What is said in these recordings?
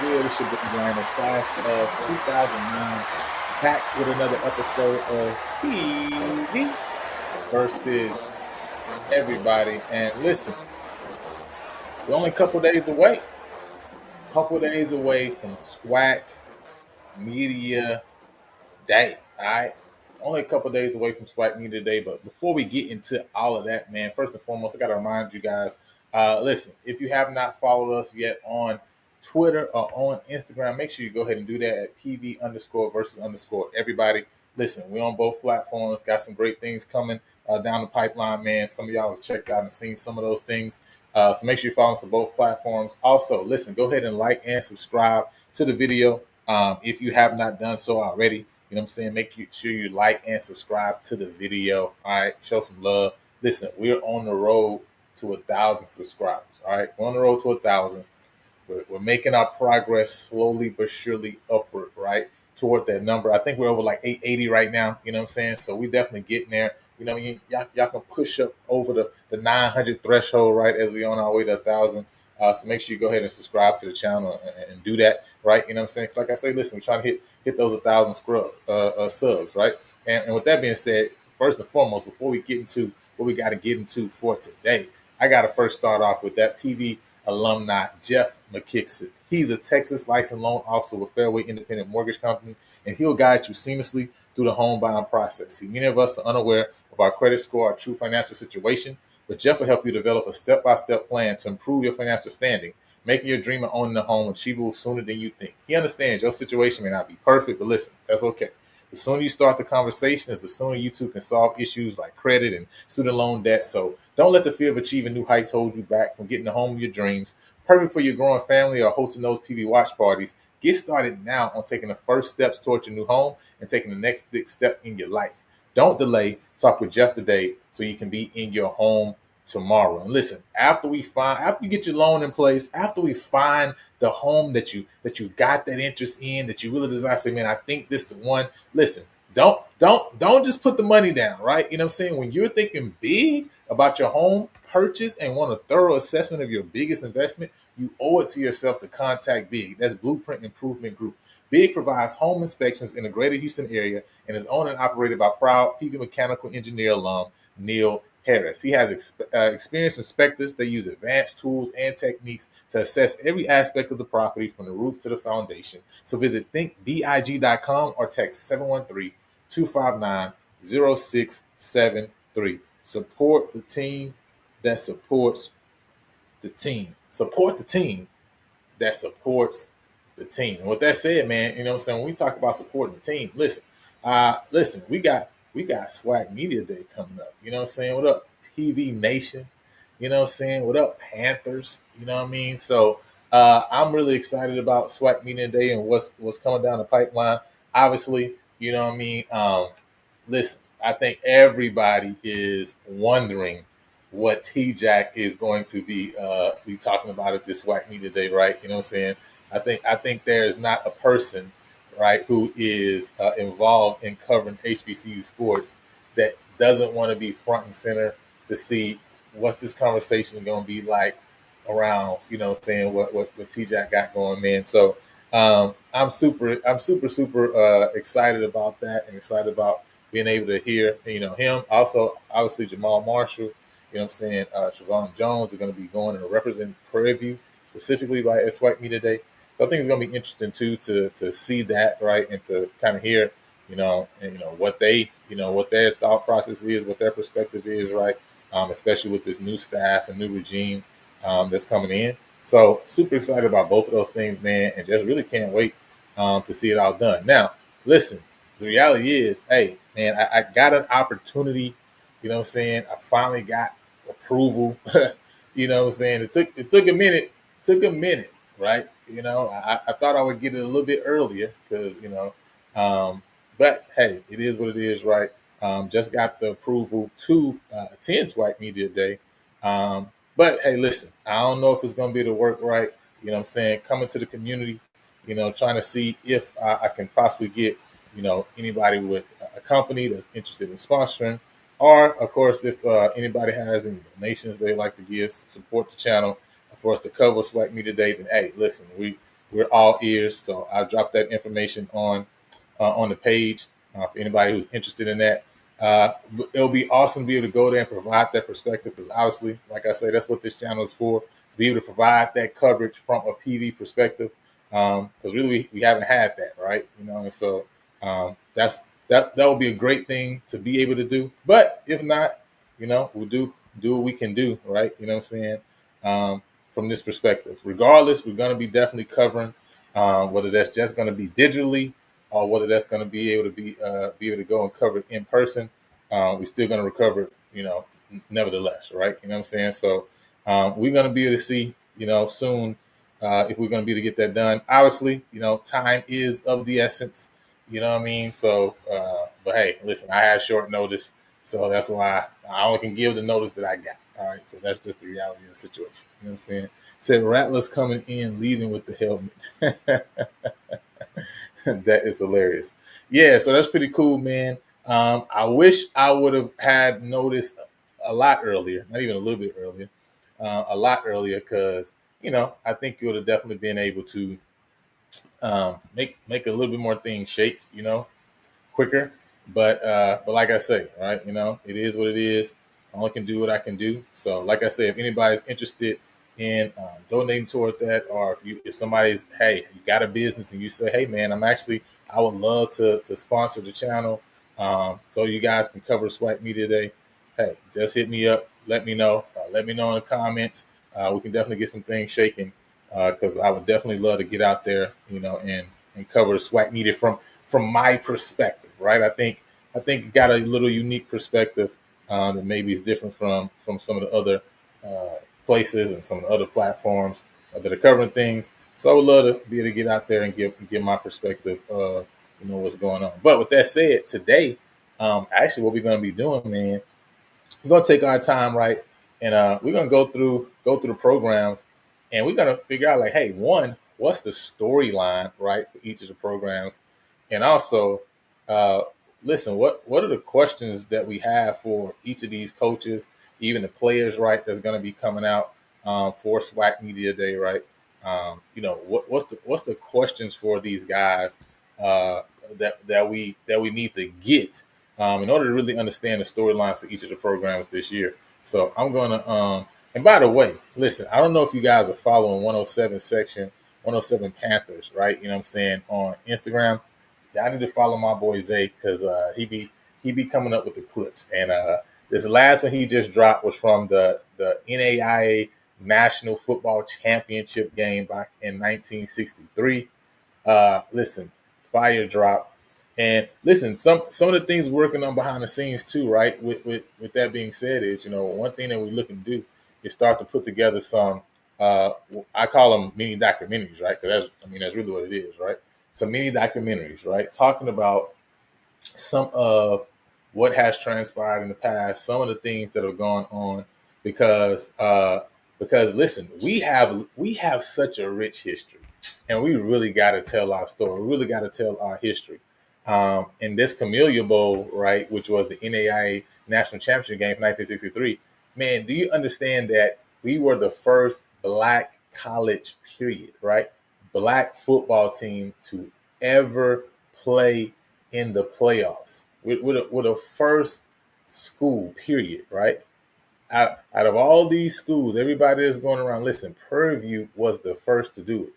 good? It's your boy Brian, the class of 2009, back with another episode of TV versus everybody. And listen, we're only a couple days away. Couple days away from SWAC Media Day. All right. Only a couple days away from SWAC Media Day. But before we get into all of that, man, first and foremost, I got to remind you guys listen, if you have not followed us yet on Twitter or on Instagram, make sure you go ahead and do that at PV underscore versus underscore everybody. Listen, we're on both platforms, got some great things coming down the pipeline, man. Some of y'all have checked out and seen some of those things. So make sure you follow us on both platforms. Also, listen, go ahead and like and subscribe to the video if you have not done so already. You know what I'm saying? Sure you like and subscribe to the video. All right. Show some love. Listen, we're on the road to 1,000 subscribers. All right. We're on the road to 1,000. We're making our progress slowly but surely upward, right? Toward that number. I think we're over like 880 right now. You know what I'm saying? So we definitely getting there. You know, y'all can push up over the 900 threshold, right? As we on our way to 1,000. So make sure you go ahead and subscribe to the channel and do that, right? You know what I'm saying? 'Cause like I say, listen, we're trying to hit those 1,000 subs, right? And with that being said, first and foremost, before we get into what we got to get into for today, I got to first start off with that PV alumni, Jeff McKixick. He's a Texas licensed loan officer with Fairway Independent Mortgage Company, and he'll guide you seamlessly through the home buying process. See, many of us are unaware of our credit score, our true financial situation, but Jeff will help you develop a step-by-step plan to improve your financial standing, making your dream of owning a home achievable sooner than you think. He understands your situation may not be perfect, but listen, that's okay. The sooner you start the conversation, the sooner you two can solve issues like credit and student loan debt. So don't let the fear of achieving new heights hold you back from getting the home of your dreams. Perfect for your growing family or hosting those PV watch parties. Get started now on taking the first steps towards your new home and taking the next big step in your life. Don't delay. Talk with Jeff today so you can be in your home tomorrow. And listen, after you get your loan in place, after we find the home that you got that interest in, that you really desire, say, man, I think this the one. Listen, don't just put the money down, right? You know what I'm saying? When you're thinking big about your home purchase and want a thorough assessment of your biggest investment, you owe it to yourself to contact Big. That's Blueprint Improvement Group. Big provides home inspections in the greater Houston area and is owned and operated by proud PV mechanical engineer alum Neil Harris. He has experienced inspectors. They use advanced tools and techniques to assess every aspect of the property from the roof to the foundation. So visit thinkbig.com or text 713-259-0673. Support the team that supports the team. Support the team that supports the team. And with that said, man, you know what I'm saying? When we talk about supporting the team, listen, we got SWAC Media Day coming up. You know what I'm saying? What up, PV Nation? You know what I'm saying? What up, Panthers? You know what I mean? So I'm really excited about SWAC Media Day and what's coming down the pipeline. Obviously, you know what I mean? Listen, I think everybody is wondering what T-Jack is going to be talking about at this SWAC Media Day, right? You know what I'm saying? I think there is not a person, right, who is involved in covering HBCU sports that doesn't want to be front and center to see what this conversation going to be like around, you know, saying what T-Jack got going, man. So I'm super excited about that and excited about being able to hear, you know, him. Also, obviously, Jamal Marshall, you know what I'm saying, Trevon Jones are going to be going and representing Prairie View specifically by SWAC Media Day. So I think it's going to be interesting too to see that, right, and to kind of hear, you know, and what they, what their thought process is, what their perspective is, right, especially with this new staff and new regime that's coming in. So super excited about both of those things, man, and just really can't wait to see it all done. Now, listen, the reality is, hey, man, I got an opportunity. You know what I'm saying? I finally got approval. You know what I'm saying? It took a minute. Took a minute, right? You know, I thought I would get it a little bit earlier because, but hey, it is what it is, right? Just got the approval to attend SWAC Media Day. But hey, listen, I don't know if it's going to be able to work right. You know what I'm saying? Coming to the community, trying to see if I can possibly get, anybody with a company that's interested in sponsoring. Or, of course, if anybody has any donations they'd like to give to support the channel, for us to cover SWAC Media Day, then hey, listen, we we're all ears. So I'll drop that information on the page for anybody who's interested in that. Uh, it'll be awesome to be able to go there and provide that perspective because obviously, like I say, that's what this channel is for, to be able to provide that coverage from a PV perspective. Because really, we haven't had that, right? And so that will be a great thing to be able to do. But if not, we'll do what we can do, right? You know what I'm saying? From this perspective, regardless, we're going to be definitely covering whether that's just going to be digitally or whether that's going to be able to be able to go and cover it in person. We're still going to recover it, nevertheless, right? You know what I'm saying? So we're going to be able to see, soon if we're going to be able to get that done. Obviously, time is of the essence. You know what I mean? So, but hey, listen, I had short notice, so that's why I only can give the notice that I got. All right, so that's just the reality of the situation. You know what I'm saying? Said Rattlers coming in leading with the helmet. That is hilarious. Yeah, so that's pretty cool, man. I wish I would have had noticed a lot earlier, not even a little bit earlier, a lot earlier, because I think you would have definitely been able to make a little bit more things shake, quicker. But like I say, right, it is what it is. I only can do what I can do. So like I say, if anybody's interested in donating toward that, or if somebody's, hey, you got a business and you say, hey man, I would love to sponsor the channel, so you guys can cover SWAC Media Day. Hey, just hit me up. Let me know. Let me know in the comments. We can definitely get some things shaking, because I would definitely love to get out there, and cover the SWAC Media from my perspective, right? I think you got a little unique perspective that maybe is different from some of the other places and some of the other platforms that are covering things. So I would love to be able to get out there and give my perspective of what's going on. But with that said, today, actually, what we're going to be doing, man, we're gonna take our time, right, and we're gonna go through the programs, and we're gonna figure out like, hey, one, what's the storyline, right, for each of the programs, and also, uh, listen, what are the questions that we have for each of these coaches, even the players, right, that's gonna be coming out for SWAC Media Day, right? What's the questions for these guys uh, that we need to get in order to really understand the storylines for each of the programs this year. So I'm gonna and by the way, listen, I don't know if you guys are following 107 section, 107 Panthers, right? You know what I'm saying, on Instagram. Yeah, I need to follow my boy Zay because he be coming up with the clips. And this last one he just dropped was from the NAIA National Football Championship game back in 1963. Listen, fire drop. And listen, some of the things we're working on behind the scenes too, right? With that being said, is one thing that we're looking to do is start to put together some uh I call them mini documentaries, right? Because that's really what it is, right? Some mini documentaries, right? Talking about some of what has transpired in the past, some of the things that have gone on, because listen, we have such a rich history, and we really got to tell our story. We really got to tell our history. In this Camellia Bowl, right, which was the NAIA National Championship game for 1963, man, do you understand that we were the first black college, period, right? Black football team to ever play in the playoffs. With a first school, period, right? Out of all these schools, everybody that's going around, listen, Prairie View was the first to do it.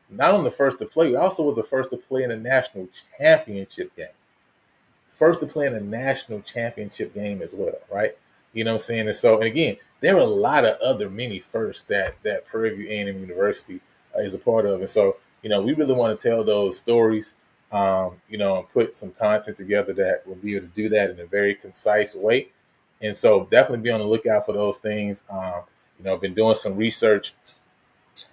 Not only the first to play, also was the first to play in a national championship game. First to play in a national championship game as well, right? You know what I'm saying? And so, and again, there are a lot of other mini firsts that Prairie View A&M University is a part of. And so, we really want to tell those stories, and put some content together that will be able to do that in a very concise way. And so definitely be on the lookout for those things. I've been doing some research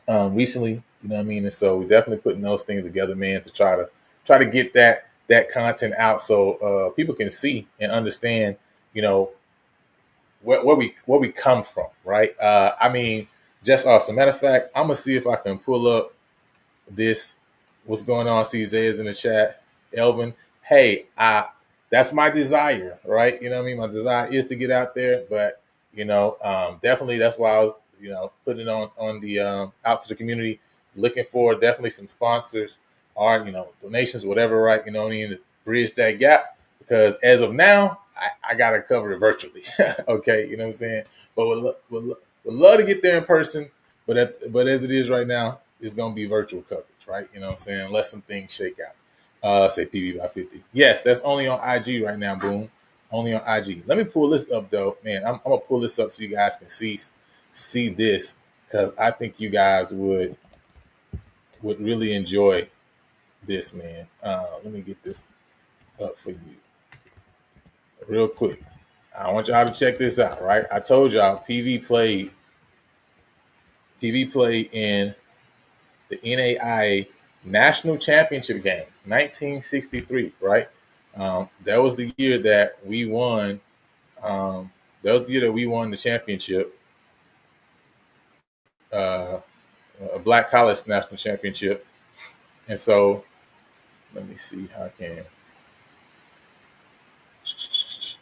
recently, you know what I mean? And so we're definitely putting those things together, man, to try to get that content out so people can see and understand, you know, where we come from, right? Just awesome. Matter of fact, I'm gonna see if I can pull up this. What's going on? See Zay's in the chat. Elvin, hey, that's my desire, right? You know what I mean? My desire is to get out there, but definitely that's why I was, putting it on the out to the community. looking for definitely some sponsors or donations, whatever, right? I need to bridge that gap because as of now, I gotta cover it virtually. Okay, you know what I'm saying? But would love to get there in person, but as it is right now, it's gonna be virtual coverage, right? You know what I'm saying? Unless some things shake out. Say PV by 50. Yes, that's only on IG right now. Boom, only on IG. Let me pull this up though, man. I'm gonna pull this up so you guys can see this because I think you guys would really enjoy this, man. Let me get this up for you real quick. I want y'all to check this out, right? I told y'all PV played in the NAIA National Championship game, 1963, right? That was the year that we won. That was the year that we won the championship, uh, a Black College National Championship. And so, let me see how I can.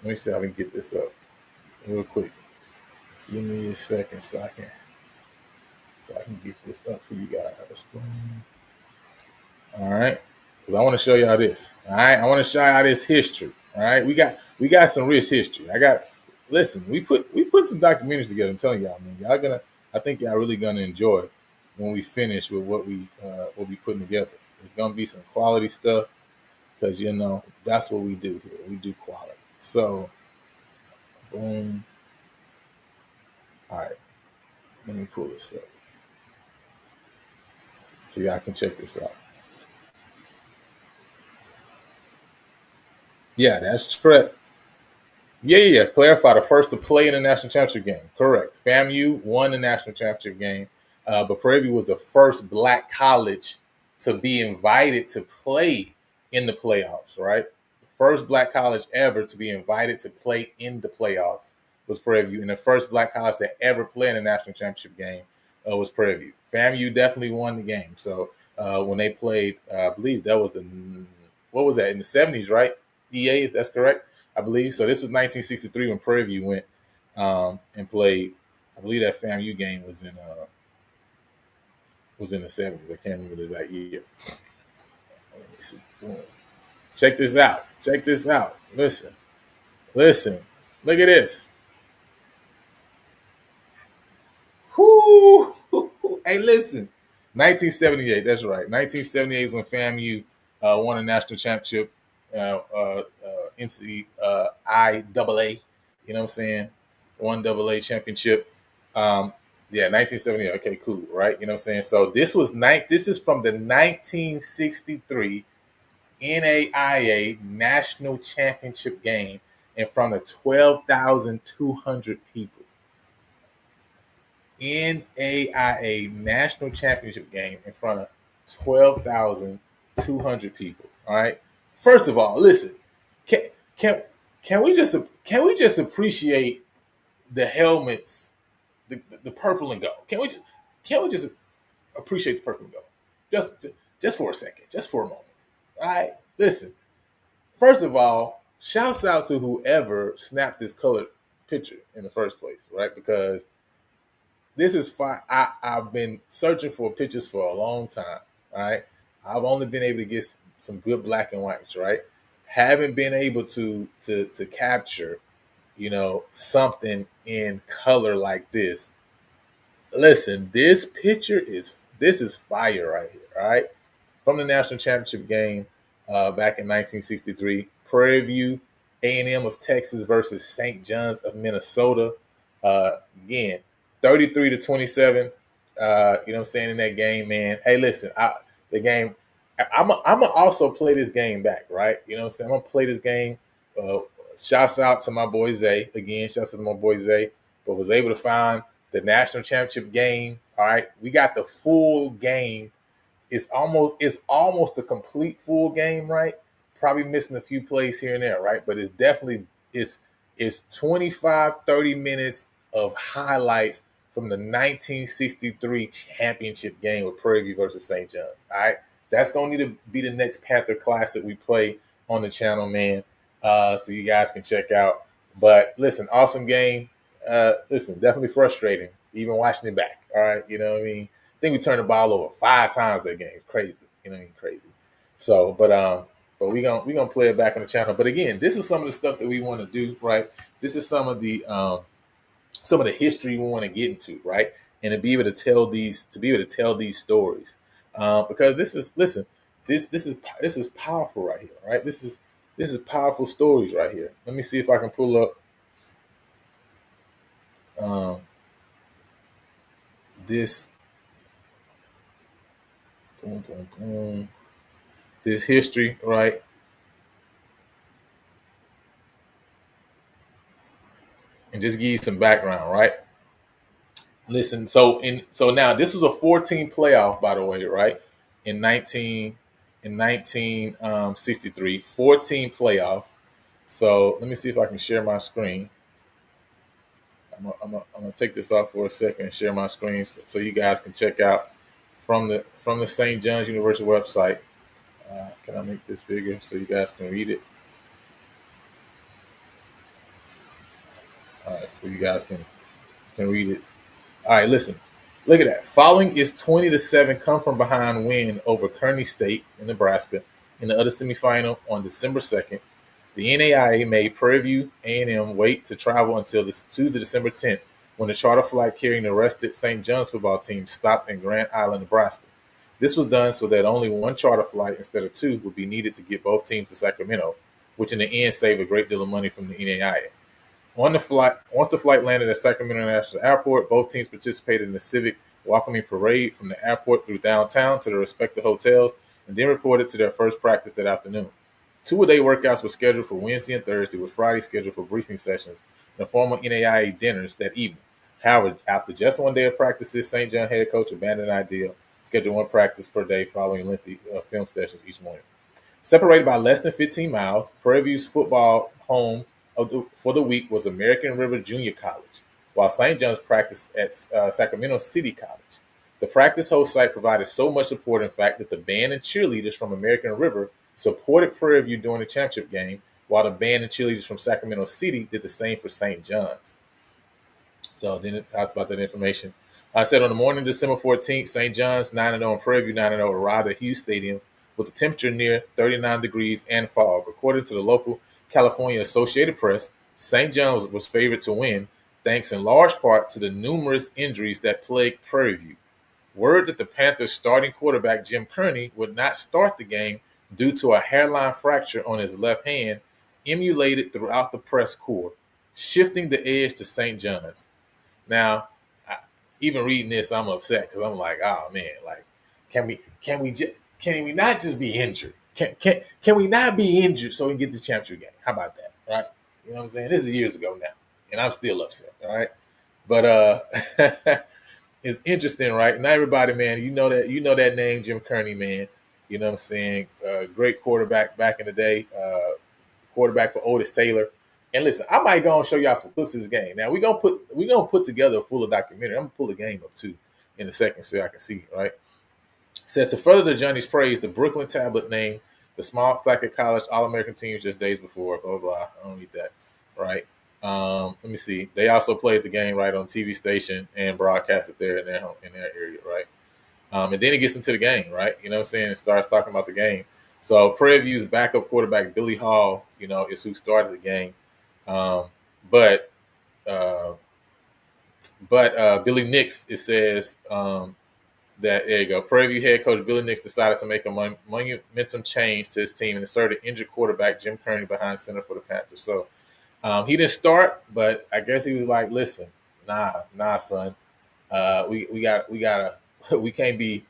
Let me see how I can get this up real quick. Give me a second so I can get this up for you guys. All right. Because I want to show y'all this. All right. I want to show y'all this history. All right. We got some rich history. Listen, we put some documentaries together. I'm telling y'all, man. I think y'all really gonna enjoy when we finish with what we putting together. It's gonna be some quality stuff because that's what we do here. We do quality. So boom. All right. Let me pull this up so y'all can check this out. Yeah, that's correct. Yeah. Clarify, the first to play in the national championship game. Correct. FAMU won the national championship game, but Prairie View was the first Black college to be invited to play in the playoffs. Right, the first Black college ever to be invited to play in the playoffs was Prairie View, and the first Black college that ever played in a national championship game was Prairie View. FAMU definitely won the game. So when they played, I believe that was what was that in the 70s, right? EA, if that's correct. I believe so. This was 1963 when Prairie View went and played. I believe that FAMU game was in the 70s. I can't remember the exact year. Let me see. Boom. Check this out. Check this out. Listen. Look at this. Whoo! Hey, listen. 1978. That's right. 1978 is when FAMU won a national championship. NCAA. You know what I'm saying? One AA championship. Yeah, 1978. Okay, cool. Right. You know what I'm saying? So this is from the 1963 NAIA National Championship game in front of 12,200 people. NAIA National Championship game in front of 12,200 people. All right. First of all, listen. Can can we just appreciate the helmets, the purple and gold? Can we just appreciate the purple and gold? Just for a second, just for a moment. All right. Listen. First of all, shouts out to whoever snapped this colored picture in the first place, right? Because this is fine. I've been searching for pictures for a long time. All right. I've only been able to get some good black and whites, right? Haven't been able to capture, something in color like this. Listen, this is fire right here, all right? From the national championship game back in 1963, Prairie View, A&M of Texas versus St. John's of Minnesota. Again, 33-27. You know what I'm saying, in that game, man. Hey, listen, the game. I'm gonna also play this game back, right? You know what I'm saying. I'm gonna play this game. Shouts out to my boy Zay again. Shouts out to my boy Zay, but was able to find the national championship game. All right, we got the full game. It's almost a complete full game, right? Probably missing a few plays here and there, right? But it's 25, 30 minutes of highlights from the 1963 championship game with Prairie View versus St. John's. All right. That's going to need to be the next Panther Classic we play on the channel, man. So you guys can check out. But listen, awesome game. Listen, definitely frustrating, even watching it back. All right. You know what I mean? think we turned the ball over 5 times that game. It's crazy. Crazy. So, but we gonna play it back on the channel. But again, this is some of the stuff that we want to do, right? This is some of the history we want to get into, right? And to be able to tell these stories, because this is powerful right here, right? This is powerful stories right here. Let me see if I can pull up um, this boom, boom, boom, this history, right? And just give you some background, right? Listen, so now this was a 14 playoff, by the way, right? In 1963, 14 playoff. So let me see if I can share my screen. I'm gonna take this off for a second and share my screen so you guys can check out from the St. John's University website. Can I make this bigger so you guys can read it? All right, so you guys can read it. All right, listen. Look at that. Following its 20-7 come from behind win over Kearney State in Nebraska in the other semifinal on December 2nd, the NAIA made Prairie View A&M wait to travel until Tuesday, December 10th, when the charter flight carrying the arrested St. John's football team stopped in Grand Island, Nebraska. This was done so that only one charter flight instead of two would be needed to get both teams to Sacramento, which in the end saved a great deal of money from the NAIA. Once the flight landed at Sacramento International Airport, both teams participated in the civic welcoming parade from the airport through downtown to their respective hotels, and then reported to their first practice that afternoon. Two-a-day workouts were scheduled for Wednesday and Thursday, with Friday scheduled for briefing sessions and formal NAIA dinners that evening. However, after just one day of practices, St. John head coach abandoned the idea, scheduled one practice per day following lengthy film sessions each morning. Separated by less than 15 miles, Prairie View's football home for the week was American River Junior College, while St. John's practiced at Sacramento City College. The practice host site provided so much support, in fact, that the band and cheerleaders from American River supported Prairie View during the championship game, while the band and cheerleaders from Sacramento City did the same for St. John's. So then it talks about that information. I said on the morning of December 14th, St. John's 9-0 and Prairie View 9-0 arrived at Hughes Stadium with the temperature near 39 degrees and fog. According to the local California Associated Press, St. John's was favored to win, thanks in large part to the numerous injuries that plagued Prairie View. Word that the Panthers' starting quarterback Jim Kearney would not start the game due to a hairline fracture on his left hand emulated throughout the press corps, shifting the edge to St. John's. Now, even reading this, I'm upset because I'm like, oh man, like, can we not just be injured? Can we not be injured so we can get the championship game? How about that, right? You know what I'm saying? This is years ago now, and I'm still upset, all right? But it's interesting, right? Not everybody, man, you know that name, Jim Kearney, man. You know what I'm saying? Great quarterback back in the day, quarterback for Otis Taylor. And listen, I might go and show y'all some clips of this game. Now we're gonna put together a full documentary. I'm gonna pull the game up too in a second so I can see, right? Said to further the Johnny's praise, the Brooklyn Tablet named the small Flackett College All-American teams just days before. Blah, blah, blah. I don't need that. Right. Let me see. They also played the game right on TV station and broadcast it there in their area, right? And then it gets into the game, right? You know what I'm saying? It starts talking about the game. So Prairie View's backup quarterback Billy Hall, is who started the game. But Billy Nix, it says that there you go. Prairie View head coach Billy Nix decided to make a momentum change to his team and inserted injured quarterback Jim Kearney behind center for the Panthers. So he didn't start, but I guess he was like, "Listen, nah, son. We can't be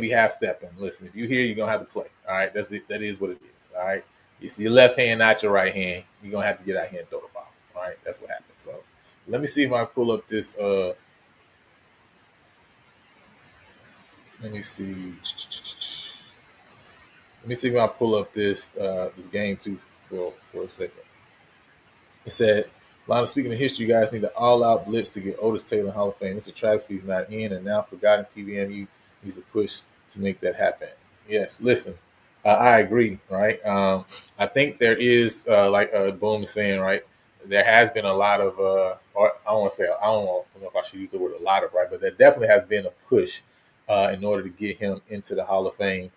half stepping. Listen, if you here, you're gonna have to play. All right, that's it. That is what it is. All right. You see your left hand, not your right hand. You're gonna have to get out here and throw the ball. All right, that's what happened. So let me see if I can pull up this. Let me see. Let me see if I pull up this game too for a second. It said, "Line of speaking of history, you guys need an all-out blitz to get Otis Taylor Hall of Fame. It's a travesty he's not in, and now forgotten PVMU needs a push to make that happen." Yes, listen, I agree. Right, I think there is like Boom is saying, right. There has been a lot of, or I don't want to say, I don't know if I should use the word a lot of, right, but there definitely has been a push in order to get him into the Hall of Fame.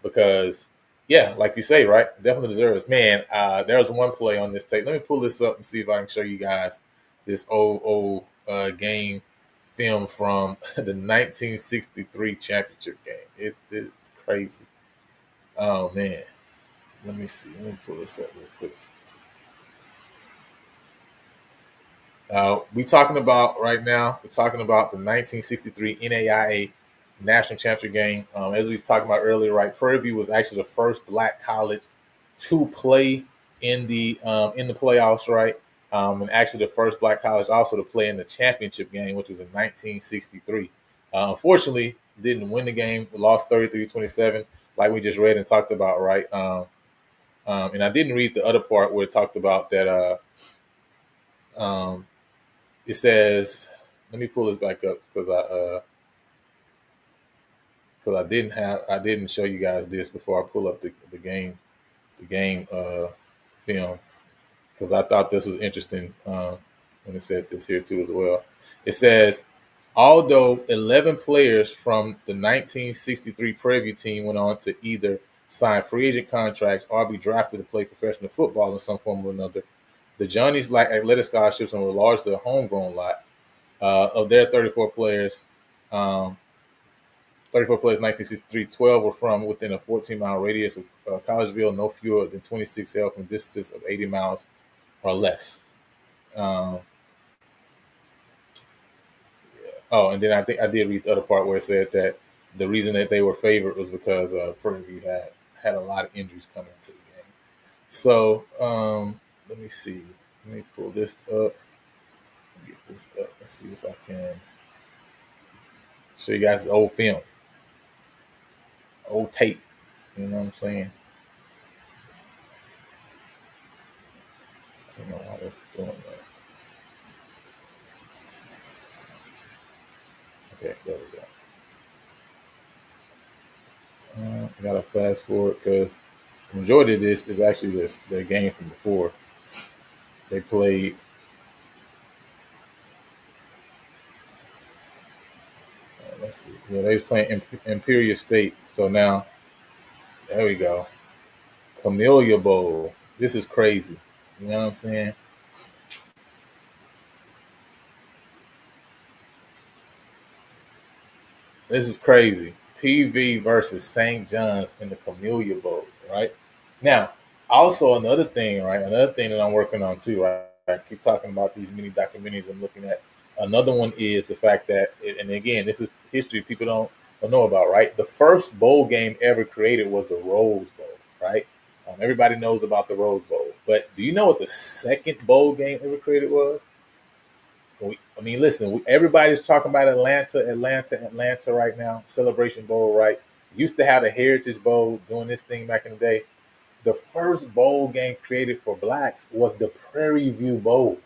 Because, yeah, like you say, right, definitely deserves. Man, there's one play on this tape. Let me pull this up and see if I can show you guys this old game film from the 1963 championship game. It's crazy. Oh man, let me see. Let me pull this up real quick. We talking about right now. We're talking about the 1963 NAIA National Championship game. As we was talking about earlier, right? Prairie View was actually the first Black college to play in the playoffs, right? And actually the first Black college also to play in the championship game, which was in 1963. Unfortunately, didn't win the game. We lost 33-27, like we just read and talked about, right? And I didn't read the other part where it talked about that. Um, it says, let me pull this back up because I didn't show you guys this before I pull up the game film, because I thought this was interesting when it said this here too as well. It says, although 11 players from the 1963 Prairie View team went on to either sign free agent contracts or be drafted to play professional football in some form or another, the Johnnies lacked athletic scholarships and were largely a homegrown lot. Of their 34 players, 1963, 12 were from within a 14-mile radius of Collegeville, no fewer than 26 held from distances of 80 miles or less. Um, oh, and then I think I did read the other part where it said that the reason that they were favored was because Prairie View had a lot of injuries coming into the game. So let me see. Let me pull this up. Get this up. Let's see if I can show you guys the old film, old tape. You know what I'm saying? I don't know how that's doing that. Okay, there we go. I gotta fast forward because the majority of this is actually their game from before. They played. Let's see. Yeah, they was playing Imperial State. So now, there we go. Camellia Bowl. This is crazy. You know what I'm saying? This is crazy. PV versus St. John's in the Camellia Bowl, right? Now, also another thing, right? Another thing that I'm working on too, right? I keep talking about these mini documentaries I'm looking at. Another one is the fact that, and again, this is history people don't know about, right? The first bowl game ever created was the Rose Bowl, right? Everybody knows about the Rose Bowl, but do you know what the second bowl game ever created was? I mean, listen, everybody's talking about Atlanta right now. Celebration Bowl, right? Used to have a Heritage Bowl doing this thing back in the day. The first bowl game created for blacks was the Prairie View Bowl.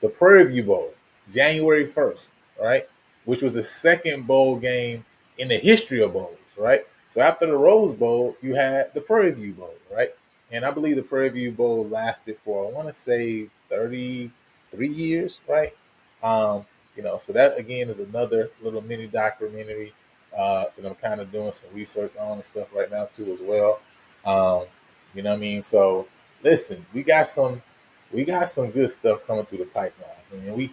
The Prairie View Bowl, January 1st, right? Which was the second bowl game in the history of bowls, right? So after the Rose Bowl, you had the Prairie View Bowl, right? And I believe the Prairie View Bowl lasted for, I want to say, 33 years, right? Um, so that again is another little mini documentary that I'm kind of doing some research on and stuff right now too as well. Um, you know what I mean? So listen, we got some good stuff coming through the pipeline. And we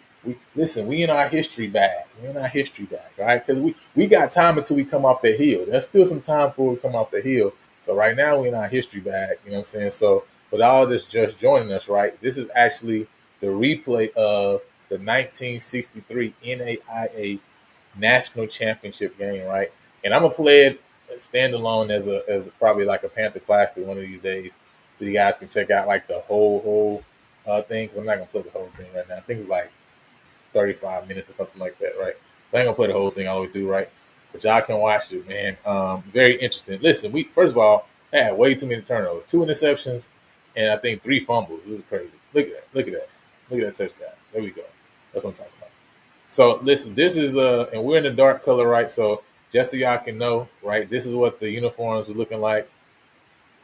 listen, we in our history bag. We in our history bag, right? Because we got time until we come off the hill. There's still some time before we come off the hill. So right now we in our history bag, you know what I'm saying? So for all this just joining us, right? This is actually the replay of the 1963 NAIA National Championship game, right? And I'm gonna play it standalone as probably like a Panther Classic one of these days, so you guys can check out like the whole thing. Cause I'm not gonna play the whole thing right now. I think it's like 35 minutes or something like that, right? So I ain't gonna play the whole thing all the way through, right? But y'all can watch it, man. Very interesting. Listen, we first of all had way too many turnovers, 2 interceptions, and I think 3 fumbles. It was crazy. Look at that. Look at that. Look at that touchdown. There we go. That's what I'm talking about. So listen, this is and we're in the dark color, right? So just so y'all can know, right? This is what the uniforms were looking like.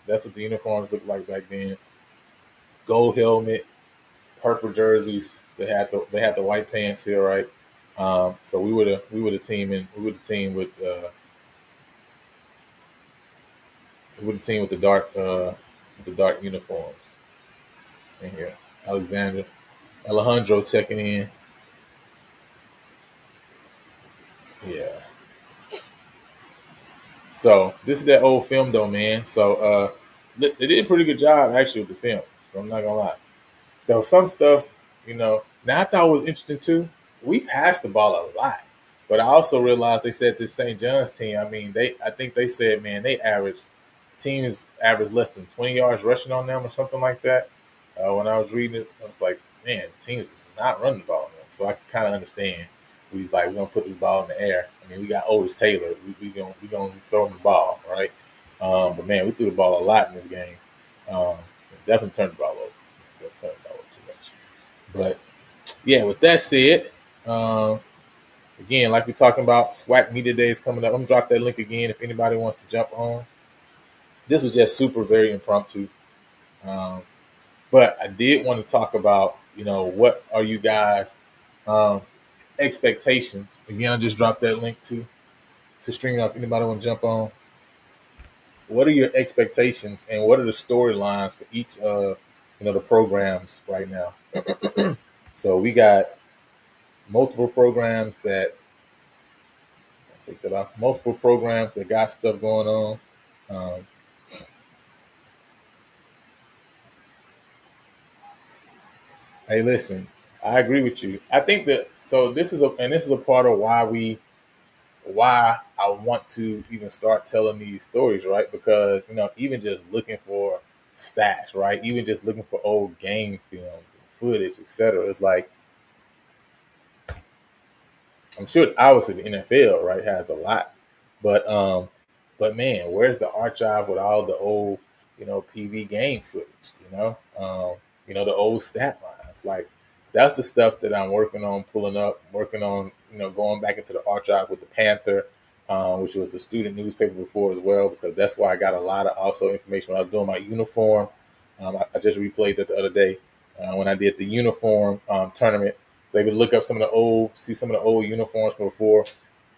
That's what the uniforms looked like back then. Gold helmet, purple jerseys. They had the white pants here, right? So we were the team, and we were the team with the dark uniforms in here. Alexander Alejandro checking in. Yeah. So this is that old film though, man. So they did a pretty good job actually with the film. So I'm not gonna lie. There was some stuff, now I thought was interesting too. We passed the ball a lot, but I also realized they said this St. John's team. I mean, I think they said, man, teams average less than 20 yards rushing on them or something like that. When I was reading it, I was like, man, teams was not running the ball on them. So I can kind of understand. We was like, we're gonna put this ball in the air. I mean, we got Otis Taylor. We gonna throw him the ball, right? But man, we threw the ball a lot in this game. Um, definitely turned the ball over. Definitely turned the ball over too much. But yeah, with that said, um, again, like we're talking about, SWAC Media Day is coming up. I'm gonna drop that link again if anybody wants to jump on. This was just super, very impromptu. Um, but I did want to talk about, what are you guys um, expectations? Again, I just dropped that link to stream up. Anybody want to jump on? What are your expectations and what are the storylines for each of the programs right now? So we got multiple programs that take that off. Multiple programs that got stuff going on. Um, hey, listen, I agree with you. I think that so this is a part of why I want to even start telling these stories, right? Because even just looking for stats, right? Even just looking for old game films, footage, etc. It's like I'm sure obviously the NFL, right, has a lot, but man, where's the archive with all the old, PV game footage, the old stat lines, like that's the stuff that I'm working on pulling up, working on, going back into the archive with the Panther, which was the student newspaper before as well, because that's why I got a lot of also information when I was doing my uniform. I just replayed that the other day when I did the uniform tournament. They could look up see some of the old uniforms from before.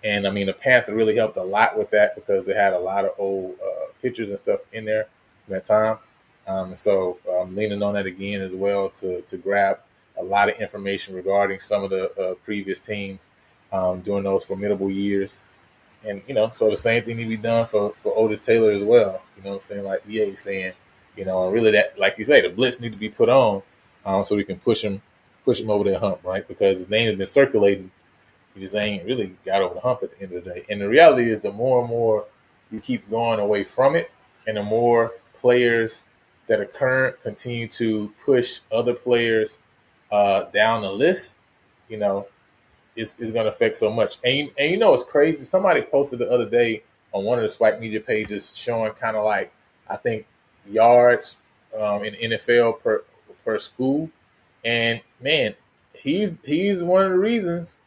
And I mean, the Panther really helped a lot with that because they had a lot of old pictures and stuff in there from that time. And so I'm leaning on that again as well to grab a lot of information regarding some of the previous teams during those formidable years. And so the same thing need to be done for Otis Taylor as well. You know what I'm saying? Like EA saying, and really that, like you say, the blitz need to be put on so we can push him over that hump, right? Because his name has been circulating. He just ain't really got over the hump at the end of the day. And the reality is, the more and more you keep going away from it, and the more players that are current continue to push other players down the list, you know, is going to affect so much. And it's crazy. Somebody posted the other day on one of the SWAC Media pages showing kind of like, I think, yards in NFL per school. And man, he's one of the reasons.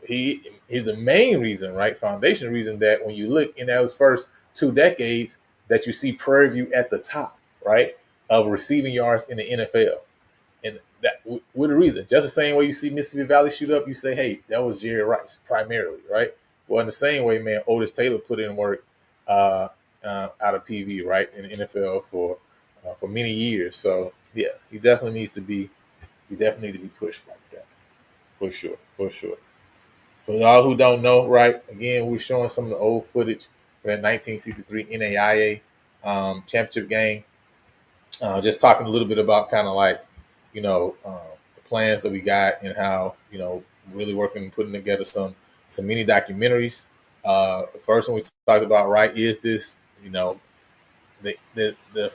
He's the main reason, right? Foundation reason that when you look in those first 2 decades, that you see Prairie View at the top, right, of receiving yards in the NFL. And that with a reason. Just the same way you see Mississippi Valley shoot up, you say, hey, that was Jerry Rice primarily, right? Well, in the same way, man, Otis Taylor put in work out of PV, right, in the NFL for many years. So yeah, he definitely need to be pushed like that, for sure, for sure. For y'all who don't know, right, again, we're showing some of the old footage for that 1963 NAIA championship game. Just talking a little bit about kind of like, the plans that we got and how, really working and putting together some mini documentaries. The first one we talked about, right, is this, the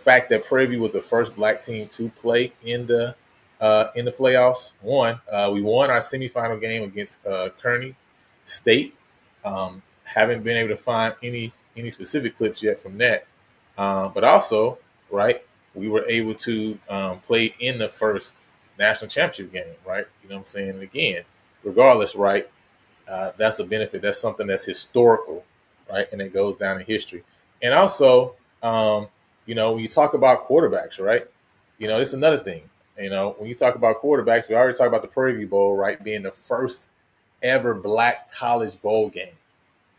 fact that Prairie View was the first black team to play in the playoffs. We won our semifinal game against Kearney State. Haven't been able to find any specific clips yet from that, but also, right, we were able to play in the first national championship game, right? You know what I'm saying? And again, regardless, right, that's a benefit. That's something that's historical, right? And it goes down in history. And also, when you talk about quarterbacks, right? This is another thing. When you talk about quarterbacks, we already talked about the Prairie View Bowl, right, being the first ever black college bowl game.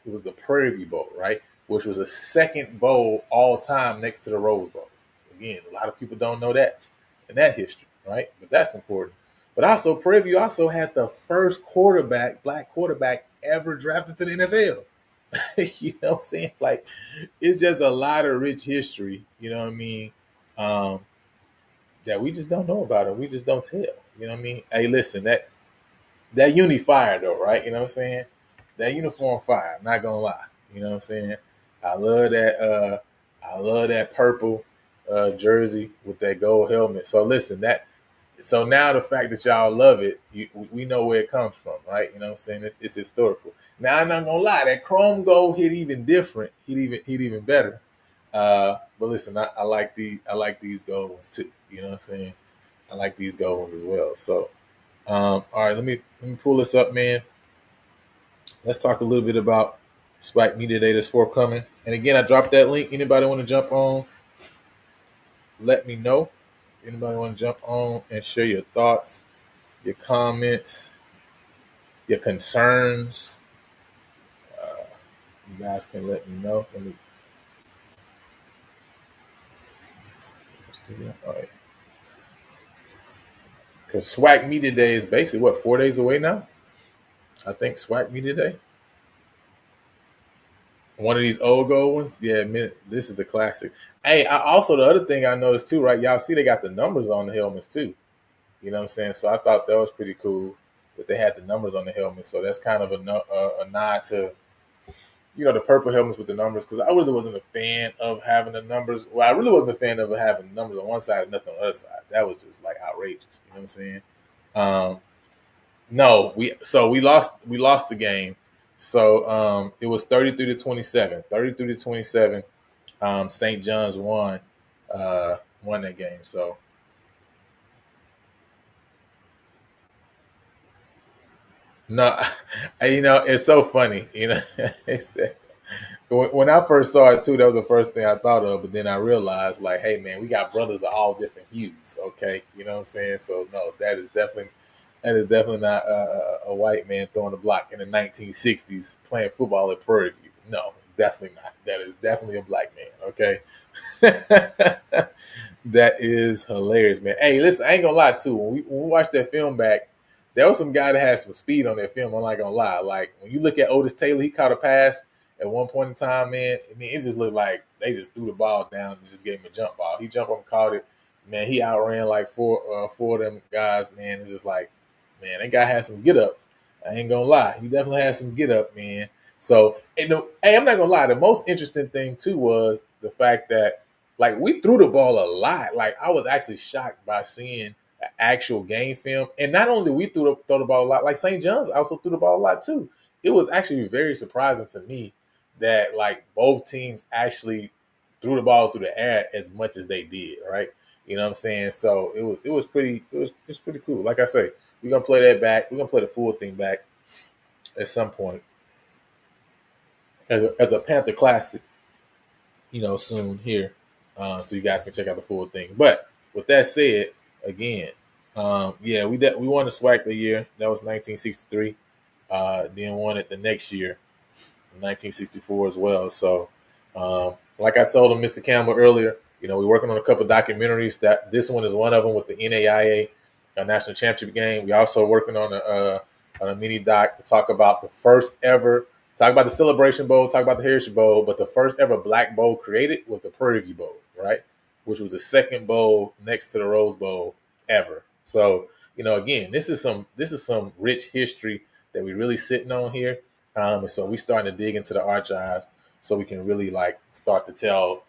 It was the Prairie View Bowl, right? Which was a second bowl all time next to the Rose Bowl. Again, a lot of people don't know that in that history, right? But that's important. But also, Prairie View also had the first black quarterback ever drafted to the NFL. You know what I'm saying? Like, it's just a lot of rich history, you know what I mean? Um, that we just don't know about it. We just don't tell. You know what I mean? Hey, listen, that uni fire though, right? You know what I'm saying? That uniform fire, I'm not gonna lie. You know what I'm saying? I love that I love that purple jersey with that gold helmet. So listen, so now the fact that y'all love it, we know where it comes from, right? You know what I'm saying? It's historical. Now I'm not gonna lie, that chrome gold hit even different, hit even better. But listen, I like these gold ones too. You know what I'm saying? I like these gold ones as well. So all right, let me pull this up, man. Let's talk a little bit about SWAC Media Day that's forthcoming. And again, I dropped that link. Anybody want to jump on? Let me know. Anybody want to jump on and share your thoughts, your comments, your concerns? You guys can let me know. All right. Because SWAC Media Day is basically what, 4 days away now? I think SWAC Media Day. One of these old gold ones, yeah. Man, this is the classic. Hey, also the other thing I noticed too, right? Y'all see they got the numbers on the helmets too. You know what I'm saying? So I thought that was pretty cool that they had the numbers on the helmets. So that's kind of a nod to the purple helmets with the numbers, because I really wasn't a fan of having the numbers. Well, I really wasn't a fan of having numbers on one side and nothing on the other side. That was just like outrageous. You know what I'm saying? No, we lost the game. So it was 33-27. 33-27. St. John's won that game. So no, it's so funny. It's, when I first saw it too, that was the first thing I thought of. But then I realized, like, hey man, we got brothers of all different hues. Okay, you know what I'm saying? So no, that is definitely not a white man throwing a block in the 1960s playing football at Prairie View. No, definitely not. That is definitely a black man. Okay, that is hilarious, man. Hey, listen, I ain't gonna lie too. When we watched that film back, there was some guy that had some speed on that film. I'm not gonna lie. Like when you look at Otis Taylor, he caught a pass at one point in time, man. I mean, it just looked like they just threw the ball down and just gave him a jump ball. He jumped up and caught it. Man, he outran like four of them guys, man. It's just like, man, that guy had some get up. I ain't gonna lie. He definitely had some get up, man. So, hey, I'm not gonna lie. The most interesting thing too was the fact that like we threw the ball a lot. Like I was actually shocked by seeing an actual game film. And not only we throw the ball a lot, like St. John's also threw the ball a lot too. It was actually very surprising to me that like both teams actually threw the ball through the air as much as they did, right? You know what I'm saying? So it was pretty cool. Like I say, we're gonna play that back. We're gonna play the full thing back at some point as a Panther classic, soon here, so you guys can check out the full thing. But with that said, again, yeah, we won the SWAC the year that was 1963. Then won it the next year, 1964 as well. So, like I told him, Mr. Campbell earlier, we're working on a couple documentaries. That this one is one of them with the NAIA national championship game. We also working on a mini doc to talk about the first ever. Talk about the Celebration Bowl, talk about the Heritage Bowl, but the first ever Black Bowl created was the Prairie View Bowl, right? Which was the second bowl next to the Rose Bowl ever. So, again, this is some rich history that we're really sitting on here. And so we starting to dig into the archives so we can really like start to tell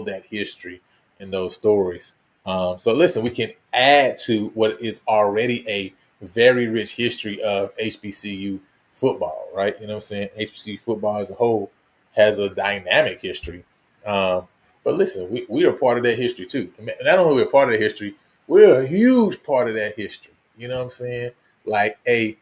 that history and those stories. So listen, we can add to what is already a very rich history of HBCU football, right? You know what I'm saying? HBCU football as a whole has a dynamic history. But listen, we are part of that history too. And not only are we a part of that history, we're a huge part of that history. You know what I'm saying? Like a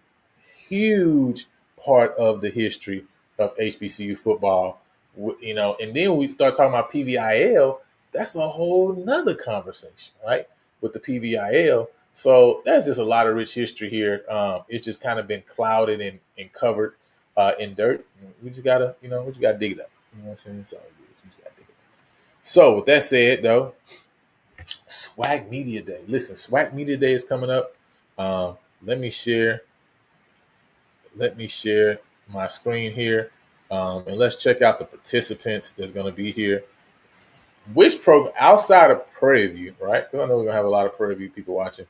huge part of the history of HBCU football. And then we start talking about PVIL. That's a whole nother conversation, right? With the PVIL. So there's just a lot of rich history here. It's just kind of been clouded and covered in dirt. We just gotta, we just gotta dig it up. You know what I'm saying? So we just gotta dig it up. So with that said, though, SWAC Media Day. Listen, SWAC Media Day is coming up. Um, let me share. Let me share my screen here, and let's check out the participants that's going to be here. Which program outside of Prairie View, right? Because I know we're gonna have a lot of Prairie View people watching.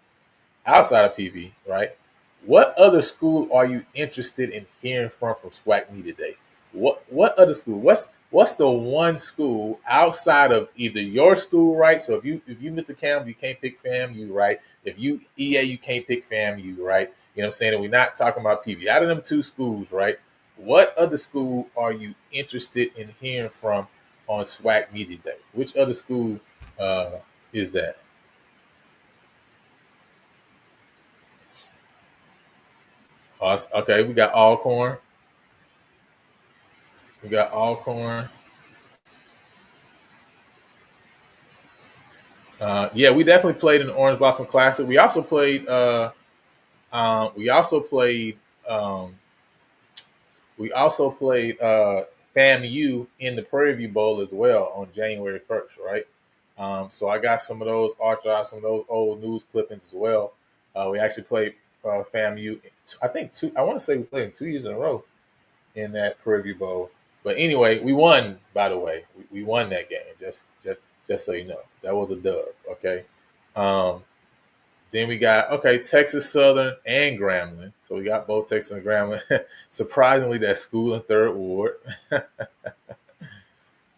Outside of PV, right? What other school are you interested in hearing from SWAC Media Day? What other school? What's the one school outside of either your school, right? So if you Mr. Campbell, you can't pick FAMU, right? If you EA, you can't pick FAMU, right? You know what I'm saying? And we're not talking about PV. Out of them two schools, right? What other school are you interested in hearing from on SWAC Media Day? Which other school is that? Us. Okay, we got Alcorn. We got Alcorn. Yeah, we definitely played in the Orange Blossom Classic. We also played. We also played. We also played FAMU in the Prairie View Bowl as well on January 1st, right? So I got some of those archives, some of those old news clippings as well. We actually played FAMU. I think two. I want to say we played them 2 years in a row in that Prairie View Bowl. But anyway, we won. By the way, we won that game. Just so you know, that was a dub. Okay. Um, then we got Texas Southern and Grambling. So we got both Texas and Grambling. Surprisingly, that school in Third Ward.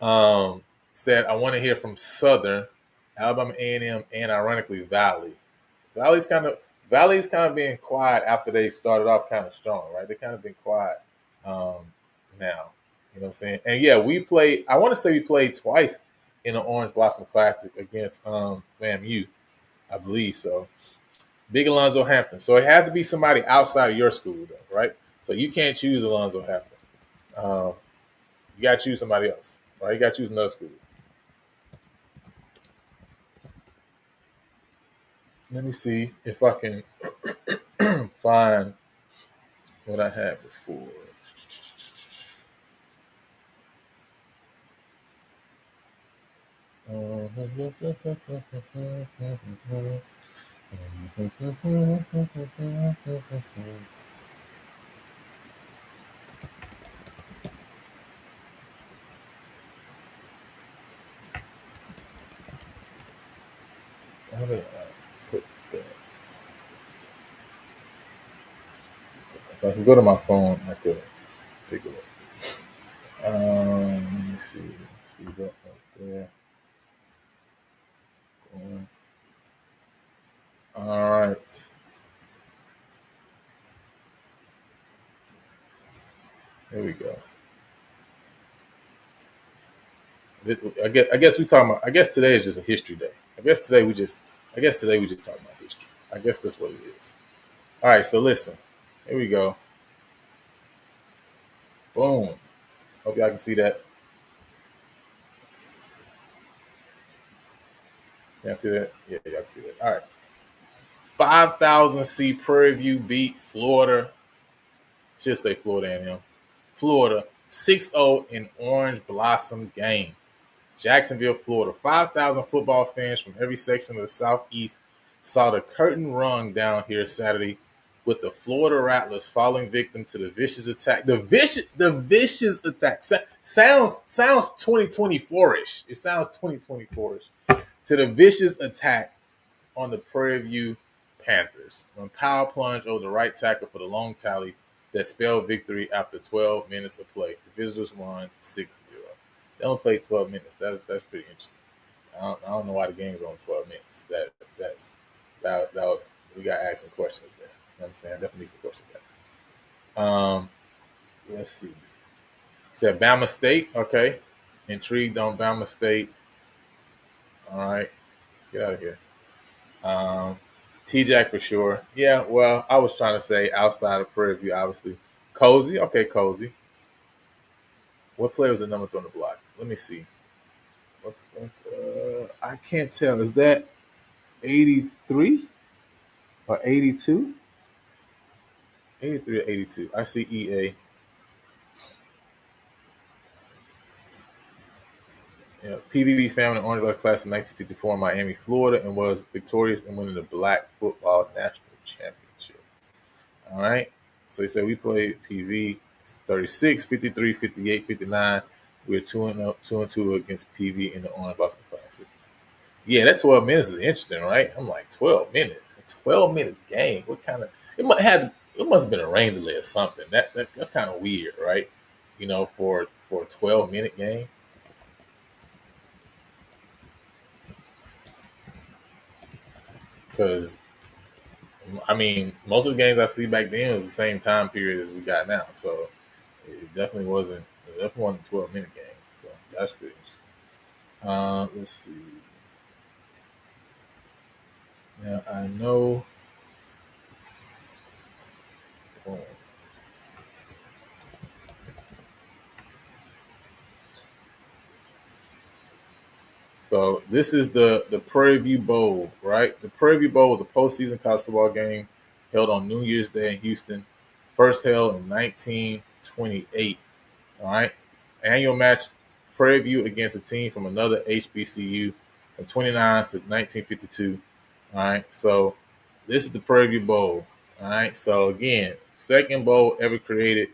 um, Said I want to hear from Southern, Alabama A&M, and ironically Valley. Valley's kind of Valley's kind of being quiet after they started off kind of strong, right? They kind of been quiet um, now. You know what I'm saying? And yeah, we played. I want to say we played twice in the Orange Blossom Classic against FAMU, I believe so. Big Alonzo Hampton. So it has to be somebody outside of your school, though, right? So you can't choose Alonzo Hampton. Um, you got to choose somebody else, right? You got to choose another school. Let me see if I can find what I had before. How did I put that? If I can go to my phone, I could pick it up. Let me see. See that right there. All right. Here we go. I guess we talking about. I guess today is just a history day. I guess today we just. I guess today we just talking about history. I guess that's what it is. All right. So listen. Here we go. Boom. Hope y'all can see that. Y'all see that? Yeah, y'all can see that. All right. 5,000 Prairie View beat Florida. Should say Florida A&M. Florida 6-0 in Orange Blossom game. Jacksonville, Florida. 5,000 football fans from every section of the Southeast saw the curtain rung down here Saturday with the Florida Rattlers falling victim to the vicious attack. The vicious attack. Sounds 2024-ish. It sounds 2024-ish. To the vicious attack on the Prairie View Panthers when power plunged over the right tackle for the long tally that spelled victory after 12 minutes of play. The visitors won 6-0. They only played 12 minutes. That's pretty interesting. I don't know why the game's on 12 minutes. We got to ask some questions there. You know what I'm saying? Definitely some questions asked. Let's see. It said Bama State. Okay. Intrigued on Bama State. All right. Get out of here. T-Jack for sure. Yeah, well, I was trying to say outside of Prairie View, obviously. Cozy. Okay, Cozy. What player was the number on the block? Let me see. I can't tell. Is that 83? or 82? 83 or 82. I see EA. Yeah, PVB founded an Orange Blood class in 1954 in Miami, Florida, and was victorious in winning the Black Football National Championship. All right. So he said we played PV 36, 53, 58, 59. We're 2-2 against PV in the Orange Blossom Classic. Yeah, that 12 minutes is interesting, right? I'm like 12 minutes, a 12-minute game. What kind of it must have been a rain delay or something. That's kind of weird, right? For a 12-minute game. Because I mean, most of the games I see back then was the same time period as we got now. So it definitely wasn't. It definitely wasn't a 12-minute game. So that's good. Let's see. Now I know. Oh, so this is the Prairie View Bowl, right? The Prairie View Bowl was a postseason college football game held on New Year's Day in Houston. First held in 1928. All right. Annual match Prairie View against a team from another HBCU from 29 to 1952. All right. So this is the Prairie View Bowl. All right. So again, second bowl ever created.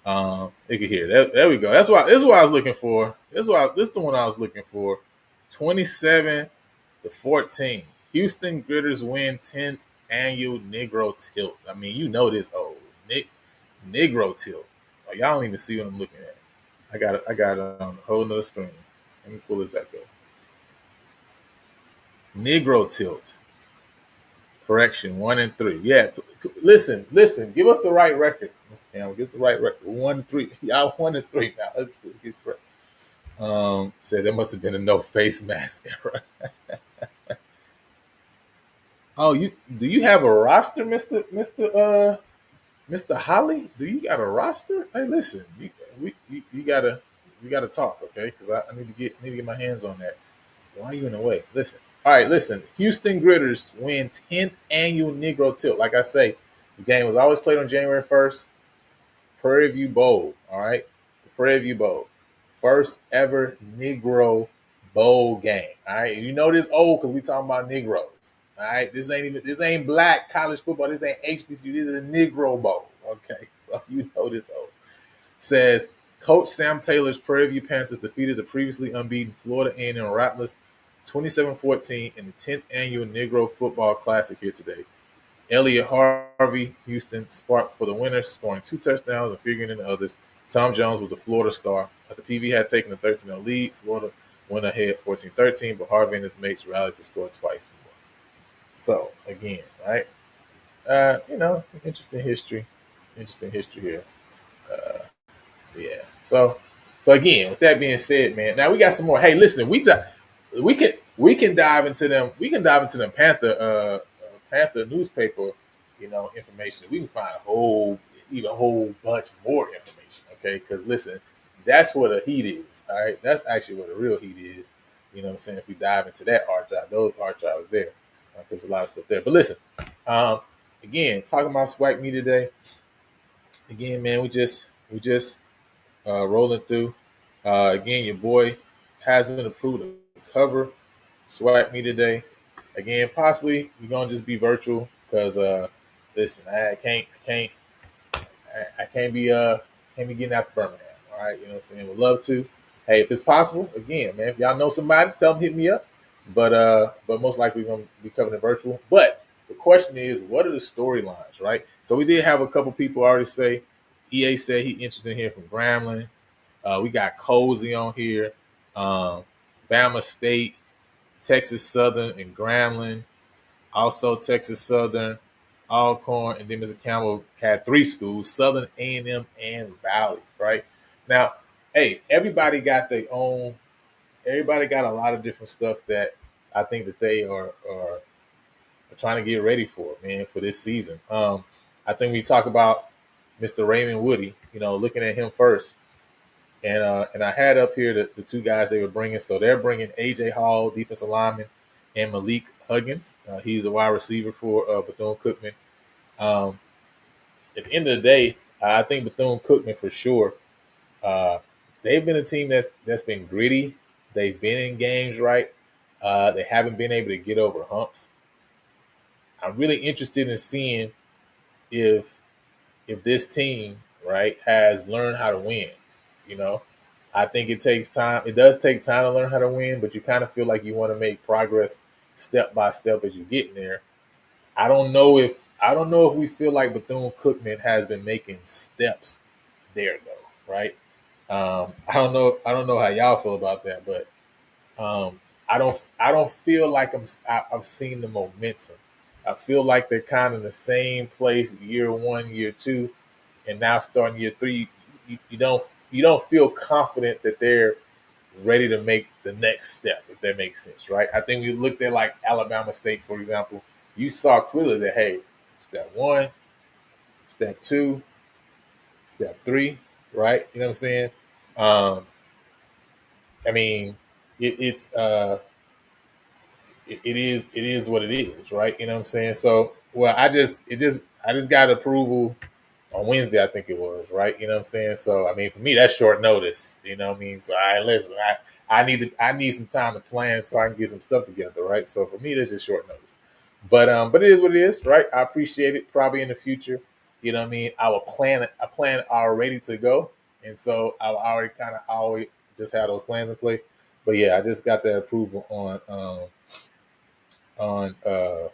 You can hear that. There we go. This is what I was looking for. This is the one I was looking for. 27-14. Houston Gritters win 10th annual Negro Tilt. I mean, you know this old Negro Tilt. Like, y'all don't even see what I'm looking at. I got it on a whole nother screen. Let me pull it back up. Negro Tilt. Correction, 1 and 3. Yeah, listen. Give us the right record. Damn, get the right record. 1 and 3. Y'all 1 and 3 now. Let's get correct. Said there must have been a no face mask error. Oh, do you have a roster, Mr. Holly? Do you got a roster? Hey, listen, you gotta talk, okay? Because I need to get my hands on that. Why are you in the way? Listen. All right, listen. Houston Gritters win 10th annual Negro Tilt. Like I say, this game was always played on January 1st. Prairie View Bowl. All right, the Prairie View Bowl, first ever Negro Bowl game. All right, you know this old because we talking about Negroes. All right, this ain't black college football. This ain't HBCU. This is a Negro Bowl. Okay, so you know this old. Says Coach Sam Taylor's Prairie View Panthers defeated the previously unbeaten Florida A&M Rattlers 27-14 in the 10th annual Negro Football Classic here today. Elliott Harvey, Houston, sparked for the winners, scoring 2 touchdowns and figuring in the others. Tom Jones was the Florida star. After PV had taken a 13-0 lead, Florida went ahead 14-13, but Harvey and his mates rallied to score twice more. So, again, right? Some interesting history. Interesting history here. Yeah. So again, with that being said, man, now we got some more. Hey, listen, we can dive into them. We can dive into them Panther newspaper, information. We can find a whole bunch more information. Okay, because listen, that's where the heat is. All right, that's actually where the real heat is. You know what I'm saying? If we dive into that archive, those archives there, there's a lot of stuff there. But listen, again, talking about SWAC Media today. Again, man, we just rolling through. Again, your boy has been approved to cover SWAC Media today. Again, possibly we're gonna just be virtual because listen, I can't be getting out to Birmingham. All right, you know what I'm saying? Would love to. Hey, if it's possible, again, man, if y'all know somebody, tell them hit me up. But most likely we're gonna be covering it virtual. But the question is, what are the storylines, right? So we did have a couple people already say. EA said he interested in hearing from Grambling. We got Cozy on here, Bama State, Texas Southern, and Grambling. Also Texas Southern, Alcorn, and then Mr. Campbell had 3 schools: Southern, A&M, and Valley. Right now, hey, everybody got their own. Everybody got a lot of different stuff that I think that they are trying to get ready for, man, for this season. I think we talk about Mr. Raymond Woody, looking at him first. And I had up here the 2 guys they were bringing. So they're bringing A.J. Hall, defensive lineman, and Malik Huggins. He's a wide receiver for Bethune Cookman. Um, at the end of the day, I think Bethune Cookman for sure. Uh, they've been a team that's been gritty. They've been in games, right? They haven't been able to get over humps. I'm really interested in seeing if this team, right, has learned how to win. You know, I think it takes time. It does take time to learn how to win, but you kind of feel like you want to make progress step by step as you get in there. I don't know if we feel like Bethune Cookman has been making steps there though, right? I don't know how y'all feel about that, but I don't feel like I've seen the momentum. I feel like they're kind of in the same place year one, year two, and now starting year three. You don't feel confident that they're ready to make the next step, if that makes sense, right? I think we looked at like Alabama State, for example. You saw clearly that hey, step one, step two, step three, right? You know what I'm saying? Um, I mean, it's it is what it is, right? You know what I'm saying? So, well, I just got approval on Wednesday, I think it was, right? You know what I'm saying? So, I mean, for me, that's short notice. You know what I mean? So, listen, I need some time to plan so I can get some stuff together, right? So, for me, that's just short notice. But it is what it is, right? I appreciate it. Probably in the future, you know what I mean. I plan already to go, and so I already kind of always just had those plans in place. But yeah, I just got that approval on on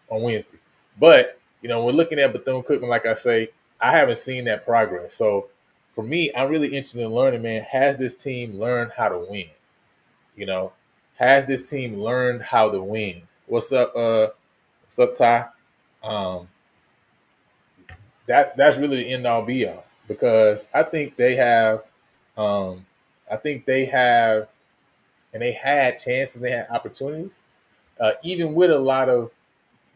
Wednesday. But you know, we're looking at Bethune Cookman. Like I say, I haven't seen that progress. So for me, I'm really interested in learning. Man, has this team learned how to win? You know, has this team learned how to win? What's up? What's up, Ty? Um, that's really the end all be all because I think they have. Um, I think they have, and they had chances. They had opportunities, even with a lot of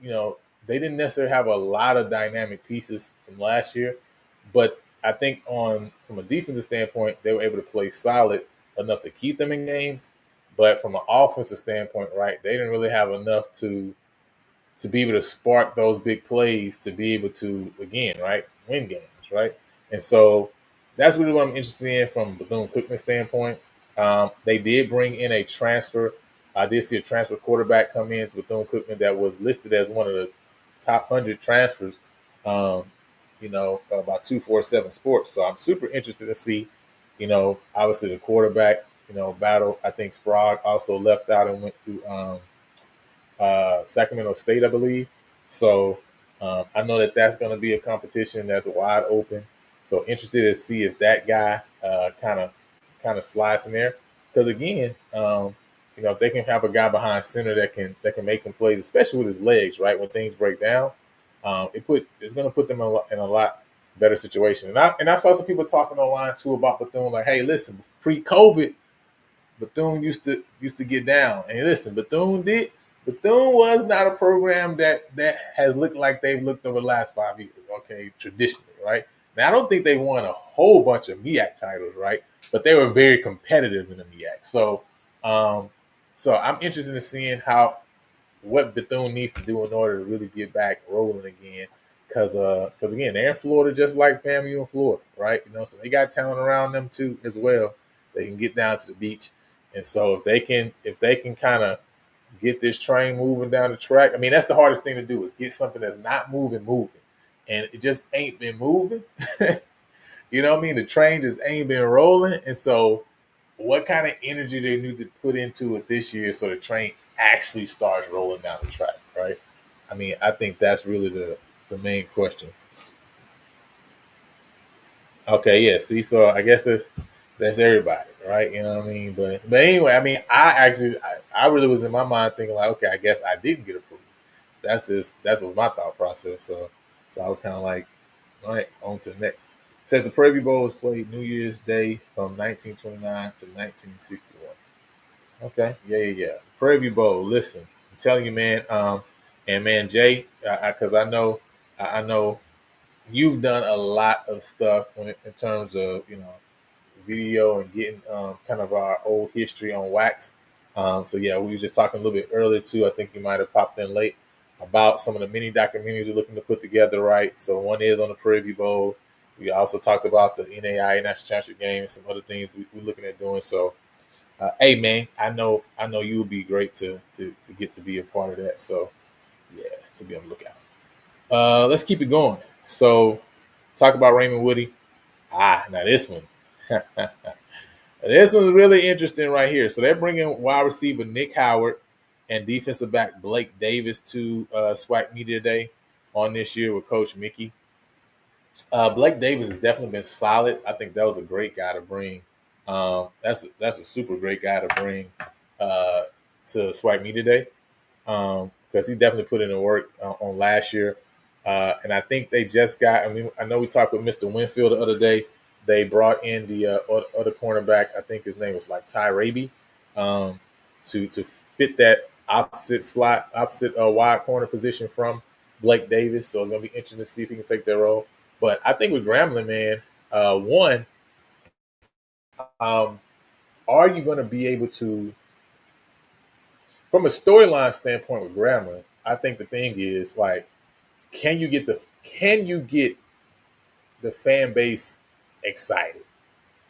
you know, they didn't necessarily have a lot of dynamic pieces from last year, but I think on from a defensive standpoint, they were able to play solid enough to keep them in games. But from an offensive standpoint, right, they didn't really have enough to be able to spark those big plays to be able to again, right, win games, right? And so that's really what I'm interested in from Bethune Cookman standpoint. They did bring in a transfer. I did see a transfer quarterback come in to Bethune Cookman that was listed as one of the top 100 transfers. Um, about 247 Sports. So I'm super interested to see. Obviously the quarterback, battle. I think Sprague also left out and went to Sacramento State, I believe. So I know that that's going to be a competition that's wide open. So interested to see if that guy kind of slides in there. Because again, if they can have a guy behind center that can make some plays, especially with his legs, right when things break down, it's going to put them in a lot better situation. And I saw some people talking online too about Bethune, like, hey, listen, pre-COVID, Bethune used to get down. And listen, Bethune was not a program that has looked like they've looked over the last 5 years. Okay, traditionally, right? Now I don't think they won a whole bunch of MEAC titles, right? But they were very competitive in the MEAC. Um, so I'm interested in seeing what Bethune needs to do in order to really get back rolling again. Because again, they're in Florida just like FAMU in Florida, right? So they got talent around them too as well. They can get down to the beach, and so if they can kind of get this train moving down the track, I mean that's the hardest thing to do is get something that's not moving, and it just ain't been moving. You know what I mean? The train just ain't been rolling, and so what kind of energy they need to put into it this year so the train actually starts rolling down the track, right? I mean, I think that's really the main question. Okay, yeah. See, so I guess that's everybody, right? You know what I mean? But anyway, I mean, I really was in my mind thinking like, okay, I guess I didn't get approved. That's what my thought process. So I was kind of like, all right, on to the next. It says the Prairie View Bowl was played New Year's Day from 1929 to 1961. Okay, yeah. Prairie View Bowl. Listen, I'm telling you, man. And man, Jay, because I know you've done a lot of stuff in terms of video and getting kind of our old history on wax. So yeah, we were just talking a little bit earlier too. I think you might have popped in late about some of the mini documentaries we're looking to put together, right? So one is on the Prairie View Bowl. We also talked about the NAI National Championship game and some other things we're looking at doing. So, hey man, I know you would be great to get to be a part of that. So yeah, so be on the lookout. Let's keep it going. So talk about Raymond Woody. Now this one. This one's really interesting right here. So they're bringing wide receiver Nick Howard and defensive back Blake Davis to SWAC Media Day on this year with Coach Mickey. Blake Davis has definitely been solid. I think that was a great guy to bring. That's a super great guy to bring uh, to SWAC Media Day because he definitely put in the work on last year. And I think they just got. I mean, I know we talked with Mr. Winfield the other day. They brought in the other cornerback. I think his name was like Ty Raby, to fit that opposite wide corner position from Blake Davis. So it's gonna be interesting to see if he can take that role. But I think with Grambling, man, one, um, are you going to be able to, from a storyline standpoint with Grambling? I think the thing is like, can you get the fan base excited?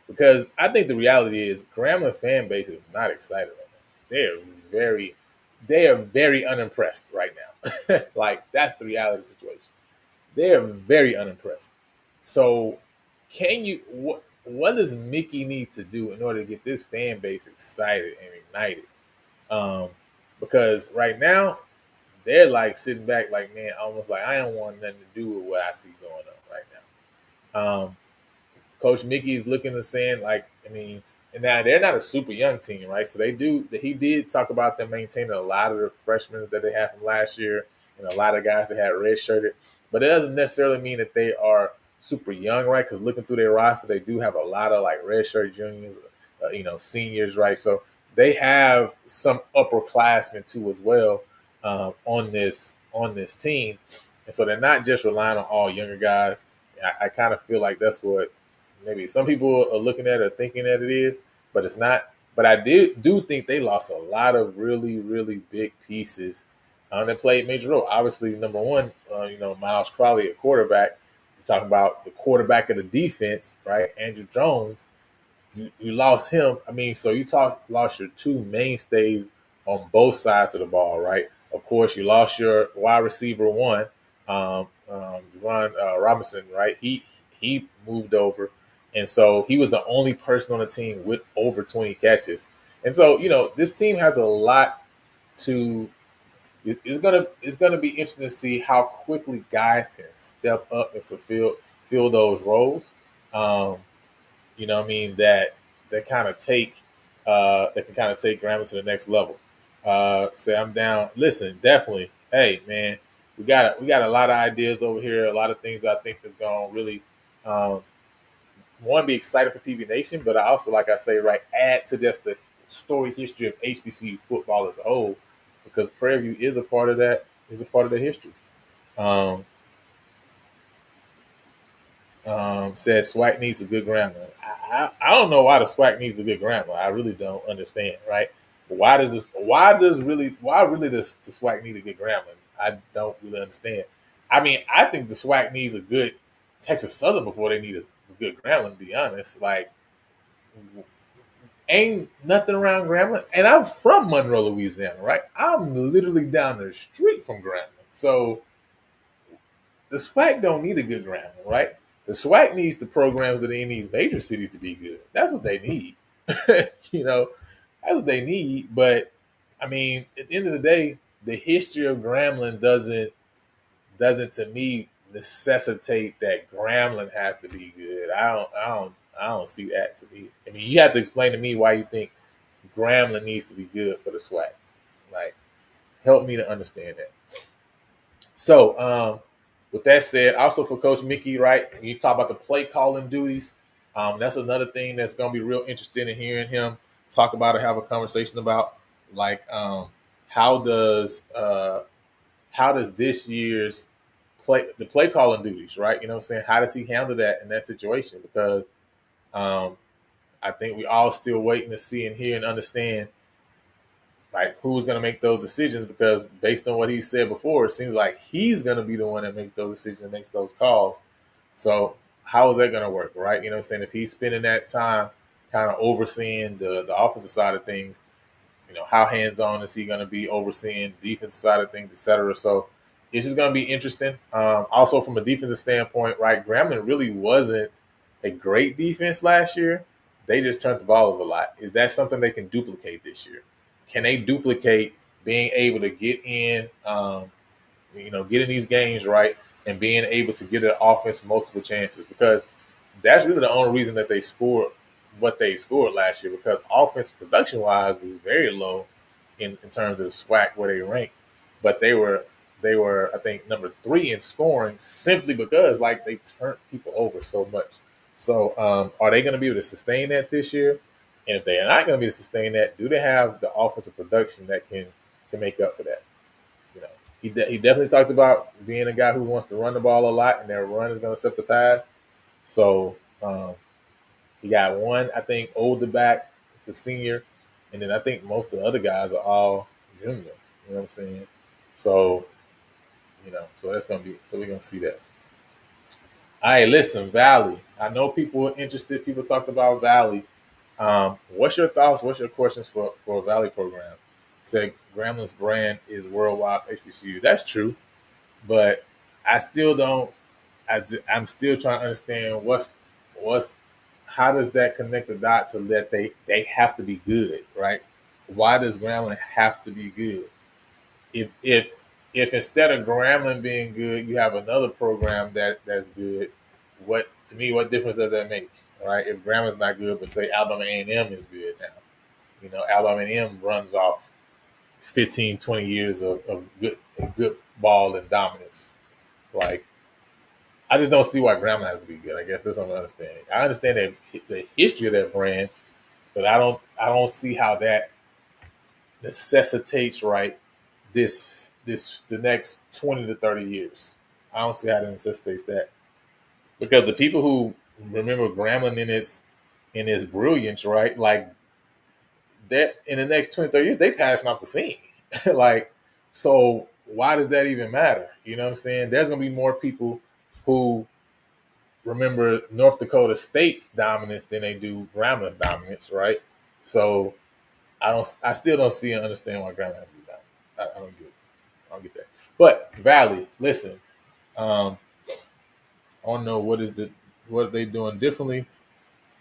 Because I think the reality is Grambling fan base is not excited right now. Very, they are very unimpressed right now. Like that's the reality situation. They are very unimpressed. So, what does Mickey need to do in order to get this fan base excited and ignited? Um, because right now they're like sitting back, like man, almost like I don't want nothing to do with what I see going on right now. Coach Mickey is looking and saying, like, I mean, and now they're not a super young team, right? So they do. He did talk about them maintaining a lot of the freshmen that they had from last year, and a lot of guys that had redshirted. But it doesn't necessarily mean that they are super young, right? Because looking through their roster, they do have a lot of like redshirt juniors, seniors, right? So they have some upperclassmen too as well on this team, and so they're not just relying on all younger guys. I kind of feel like that's what maybe some people are looking at or thinking that it is, but it's not. But I do think they lost a lot of really, really big pieces that played major role. Obviously, number one, Miles Crowley at quarterback. You're talking about the quarterback of the defense, right? Andrew Jones. You lost him. I mean, so lost your two mainstays on both sides of the ball, right? Of course, you lost your wide receiver one, Ron Robinson, right? He moved over, and so he was the only person on the team with over 20 catches. And so this team has a lot to. It's gonna be interesting to see how quickly guys can step up and fill those roles. Um, what I mean, that kind of take that can kind of take grammar to the next level. Say I'm down. Listen, definitely. Hey, man, we got a lot of ideas over here. A lot of things I think that's going to really um, one be excited for PB Nation, but I also, like I say, right, add to just the story history of HBCU football as a whole, because Prairie View is a part of that. Is a part of the history. Um, said SWAC needs a good grammar. I don't know why the SWAC needs a good grammar. I really don't understand, right? But why does this? Why really does the SWAC need a good grammar? I don't really understand. I mean, I think the SWAC needs a good Texas Southern before they need a good grammar. To be honest, like ain't nothing around Grambling, and I'm from Monroe, Louisiana, right? I'm literally down the street from Grambling, so the SWAC don't need a good grammar, right? The SWAC needs the programs that are in these major cities to be good. That's what they need. you know, that's what they need. But I mean, at the end of the day, the history of Grambling doesn't to me necessitate that Grambling has to be good. I don't see that to me. I mean, you have to explain to me why you think Grambling needs to be good for the SWAC. Like, help me to understand that. So, with that said, also for Coach Mickey, right? You talk about the play calling duties. That's another thing that's going to be real interesting in hearing him talk about or have a conversation about. Like, how does this year's play calling duties, right? You know what I'm saying? How does he handle that in that situation? Because um, I think we all still waiting to see and hear and understand like who's going to make those decisions, because based on what he said before, it seems like he's going to be the one that makes those decisions and makes those calls. So how is that going to work, right? You know what I'm saying? If he's spending that time kind of overseeing the offensive side of things, how hands-on is he going to be overseeing the defense side of things, et cetera. So it's just going to be interesting. Also, from a defensive standpoint, right, Grambling really wasn't a great defense last year. They just turned the ball over a lot. Is that something they can duplicate this year? Can they duplicate being able to get in, getting these games right and being able to get the offense multiple chances? Because that's really the only reason that they scored what they scored last year, because offense production wise was very low in terms of the SWAC where they ranked. But they were I think number 3 in scoring, simply because like they turned people over so much. So are they going to be able to sustain that this year? And if they're not going to be able to sustain that, do they have the offensive production that can make up for that? You know, he definitely talked about being a guy who wants to run the ball a lot, and their run is going to set the pass. So he got one, I think, older back. It's a senior, and then I think most of the other guys are all junior. You know what I'm saying? So so that's gonna be, so we're gonna see that. All right, listen, Valley. I know people are interested. People talked about Valley. What's your thoughts? What's your questions for a Valley program? Say Gramblin's brand is worldwide HBCU. That's true, but I still don't. I'm still trying to understand what's how does that connect the dots so that they have to be good, right? Why does Grambling have to be good? If instead of Grambling being good, you have another program that's good, what difference does that make? Right? If Grambling's not good, but say Alabama A&M is good now, Alabama A&M runs off 15, 20 years of good ball and dominance. Like, I just don't see why Grambling has to be good. I guess that's what I understand. I understand the history of that brand, but I don't see how that necessitates, right, this the next 20 to 30 years. I don't see how that necessitates that, because the people who remember Grambling in its brilliance, right, like that, in the next 20, 30 years, they passing off the scene. Like, so why does that even matter? You know what I'm saying? There's gonna be more people who remember North Dakota State's dominance than they do Grambling's dominance, right? So I still don't see and understand why Grambling has to be dominant. I don't get it. I don't get that. But Valley, listen, um, I want to know what are they doing differently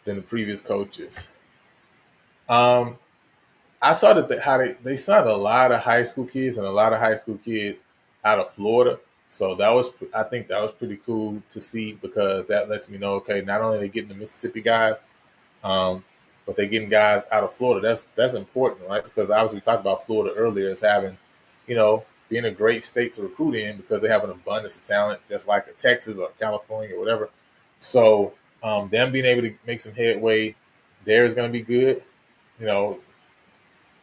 than the previous coaches. Um, I saw that how they signed a lot of high school kids and a lot of high school kids out of Florida. So I think that was pretty cool to see, because that lets me know, okay, not only are they getting the Mississippi guys, um, but they're getting guys out of Florida. That's important, right? Because obviously we talked about Florida earlier as having, being a great state to recruit in, because they have an abundance of talent, just like a Texas or California or whatever. So them being able to make some headway there is going to be good. You know,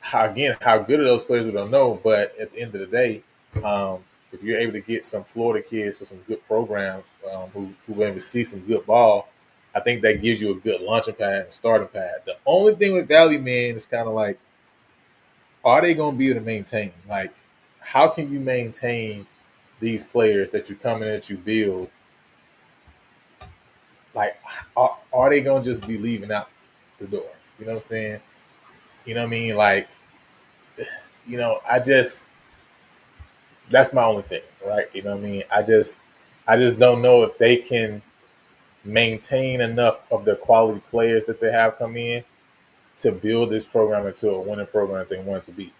how good are those players, we don't know. But at the end of the day, if you're able to get some Florida kids for some good programs, who are able to see some good ball, I think that gives you a good launching pad and starting pad. The only thing with Valley, man, is kind of like, are they going to be able to maintain? Like, how can you maintain these players that you come in, that you build? Like, are they going to just be leaving out the door? You know what I'm saying? You know what I mean? Like, I just, that's my only thing, right? You know what I mean? I just don't know if they can maintain enough of the quality players that they have come in to build this program into a winning program that they want it to be.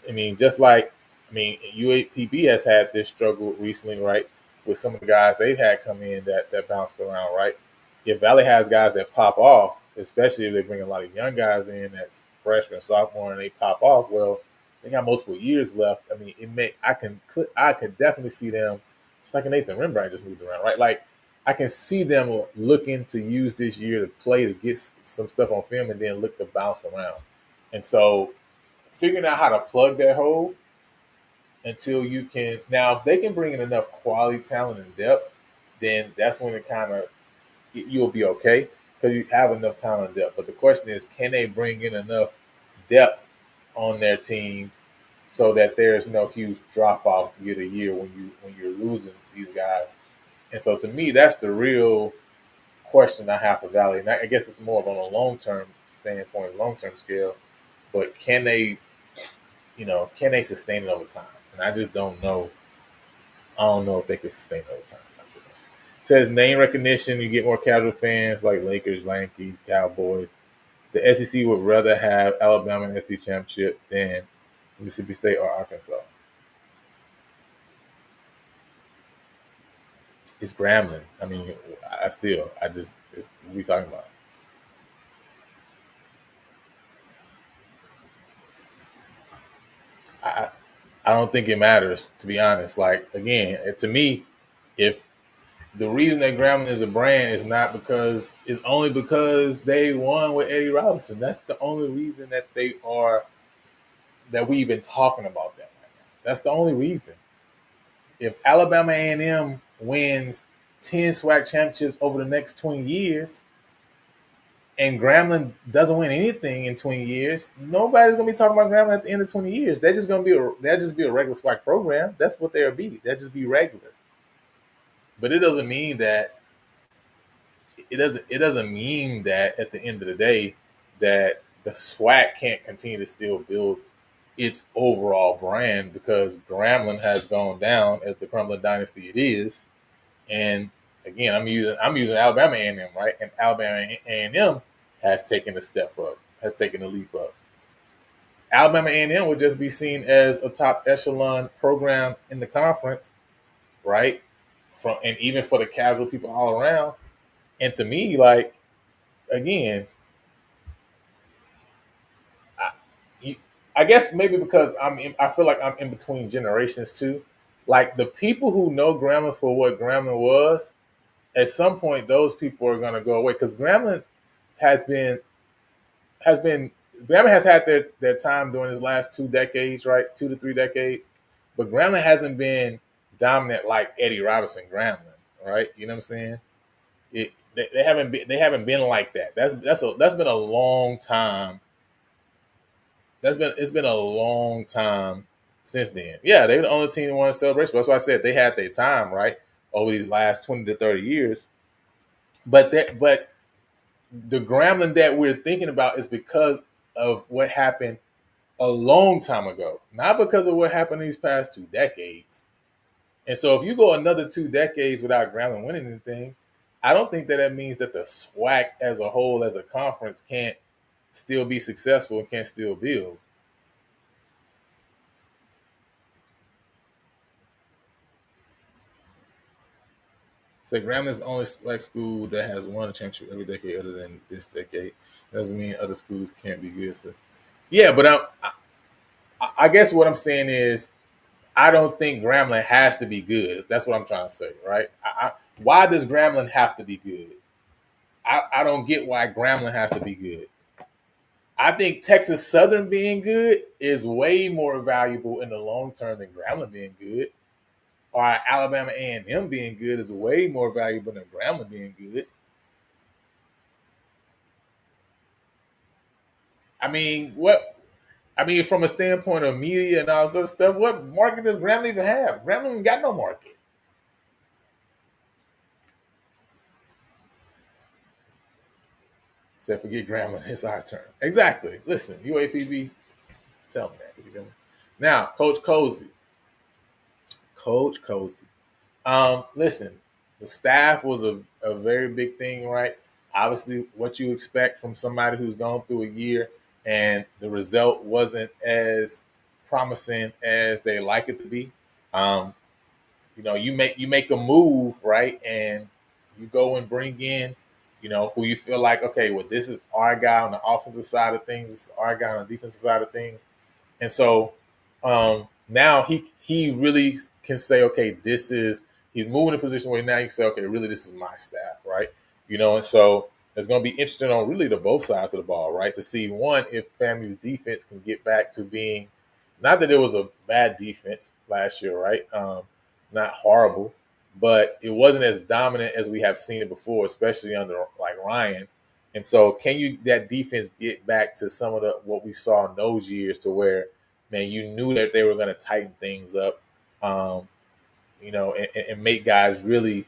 I mean, just like, UAPB has had this struggle recently, right? With some of the guys they've had come in that bounced around, right? If Valley has guys that pop off, especially if they bring a lot of young guys in that's freshman, sophomore, and they pop off, well, they got multiple years left. I mean, I could definitely see them, just like Nathan Rembrandt just moved around, right? Like, I can see them looking to use this year to play, to get some stuff on film, and then look to bounce around. And so, figuring out how to plug that hole until you can, now if they can bring in enough quality talent and depth, then that's when it kind of, you'll be okay, because you have enough talent and depth. But the question is, can they bring in enough depth on their team so that there's no huge drop off year to year when you're losing these guys. And so to me, that's the real question I have for Valley. And I guess it's more of on a long term standpoint, long term scale. But can they sustain it over time? And I just don't know. I don't know if they can sustain it over time. It says name recognition, you get more casual fans like Lakers, Yankees, Cowboys. The SEC would rather have Alabama in the SEC championship than Mississippi State or Arkansas. It's Grambling. I mean, I just, what are we talking about? I, I don't think it matters, to be honest. Like, again, to me, if the reason that Grambling is a brand is not because, it's only because they won with Eddie Robinson. That's the only reason that we even talking about that right now. That's the only reason. If Alabama A&M wins 10 SWAC championships over the next 20 years, and Grambling doesn't win anything in 20 years, nobody's gonna be talking about Grambling at the end of 20 years. They'll just be a regular SWAC program. That's what they'll be. They'll just be regular. But it doesn't mean that it doesn't mean that at the end of the day that the SWAC can't continue to still build its overall brand, because Grambling has gone down as the crumbling dynasty it is. And again, I'm using Alabama A&M, right? And Alabama A&M has taken a step up, has taken a leap up. Alabama A&M would just be seen as a top echelon program in the conference, right? And even for the casual people all around. And to me, like, again, I, I guess maybe because I feel like I'm in between generations too. Like, the people who know Grambling for what Grambling was, at some point those people are going to go away, because Grambling has been has been Grambling has had their time during his last 2 decades, right? 2 to 3 decades, but Grambling hasn't been dominant like Eddie Robinson Grambling, right? You know what I'm saying? They haven't been like that. That's been a long time. It's been a long time since then. Yeah, they were the only team that won a celebration. That's why I said they had their time, right, over these last 20 to 30 years. But the Grambling that we're thinking about is because of what happened a long time ago, not because of what happened these past 2 decades. And so, if you go another 2 decades without Grambling winning anything, I don't think that means that the SWAC as a whole, as a conference, can't still be successful and can't still build. So Grambling is the only SWAC school that has won a championship every decade other than this decade. That doesn't mean other schools can't be good. So, yeah, but I guess what I'm saying is I don't think Grambling has to be good. That's what I'm trying to say, right? Why does Grambling have to be good? I don't get why Grambling has to be good. I think Texas Southern being good is way more valuable in the long term than Grambling being good. Or Alabama A&M being good is way more valuable than Grambling being good. I mean, what? I mean, from a standpoint of media and all this other stuff, what market does Grambling even have? Grambling ain't got no market. Said, forget Grambling, it's our turn. Exactly. Listen, UAPB, tell me that. Now, Coach Cozy. Coach Cozy. Listen, the staff was a very big thing, right? Obviously, what you expect from somebody who's gone through a year and the result wasn't as promising as they like it to be. Um, you make a move, right, and you go and bring in, who you feel like, okay, well, this is our guy on the offensive side of things, this is our guy on the defensive side of things. And so now he really can say, okay, he's moving in a position where now you can say, okay, really, this is my staff, right? And so it's going to be interesting on really the both sides of the ball, right? To see, one, if FAMU's defense can get back to being, not that it was a bad defense last year, right? Not horrible, but it wasn't as dominant as we have seen it before, especially under like Ryan. And so, can you that defense get back to some of the what we saw in those years, to where, man, you knew that they were going to tighten things up, um, and make guys really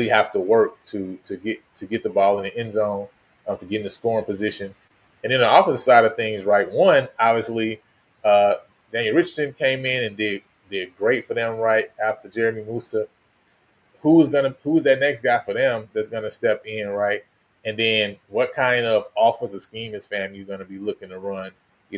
have to work to get the ball in the end zone, to get in the scoring position. And then the offensive side of things, right? One, obviously, uh, Daniel Richardson came in and did great for them, right after Jeremy Musa. Who's that next guy for them that's gonna step in, right? And then what kind of offensive scheme is FAMU gonna be looking to run?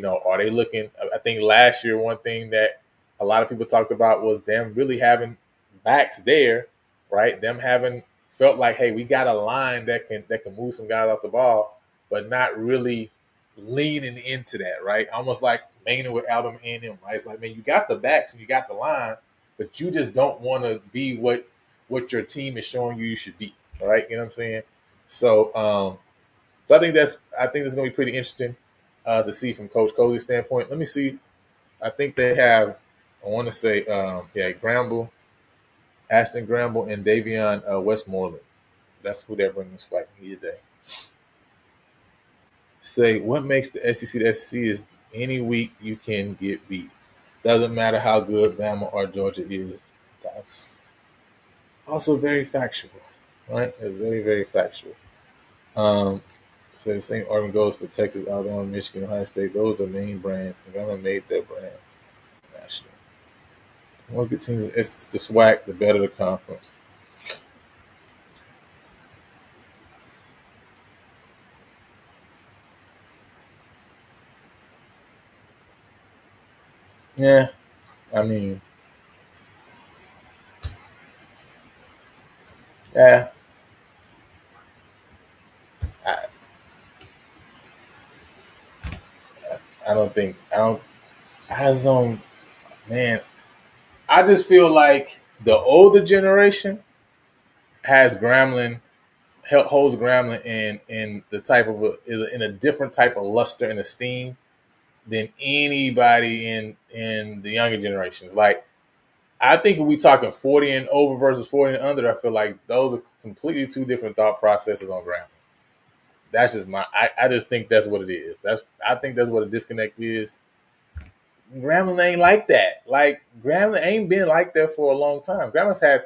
Are they looking? I think last year one thing that a lot of people talked about was them really having backs there, right? Them having felt like, hey, we got a line that can move some guys off the ball, but not really leaning into that, right? Almost like Maynard with Alabama A&M, right? It's like, man, you got the backs and you got the line, but you just don't want to be what your team is showing you should be. All right, you know what I'm saying? So I think that's gonna be pretty interesting to see from Coach Coley's standpoint. Let me see. I think they have. I want to say, Gramble, Ashton Gramble, and Davion Westmoreland. That's who they're bringing to SWAC Media today. Say what makes the SEC the SEC is any week you can get beat. Doesn't matter how good Bama or Georgia is. That's also very factual, right? It's very, very factual. Um, so the same argument goes for Texas, Alabama, Michigan, Ohio State. Those are main brands, and Bama made their brand national. The more good teams, it's the SWAC, the better the conference. Yeah, I mean, yeah, I, I don't think I don't. I just don't, man. I just feel like the older generation has Grambling holds Grambling in the type of in a different type of luster and esteem than anybody in the younger generations. Like, I think if we talking 40 and over versus 40 and under, I feel like those are completely two different thought processes on Grambling. That's just I just think that's what it is. I think that's what a disconnect is. Grambling ain't like that. Like, Grambling ain't been like that for a long time. Grambling's had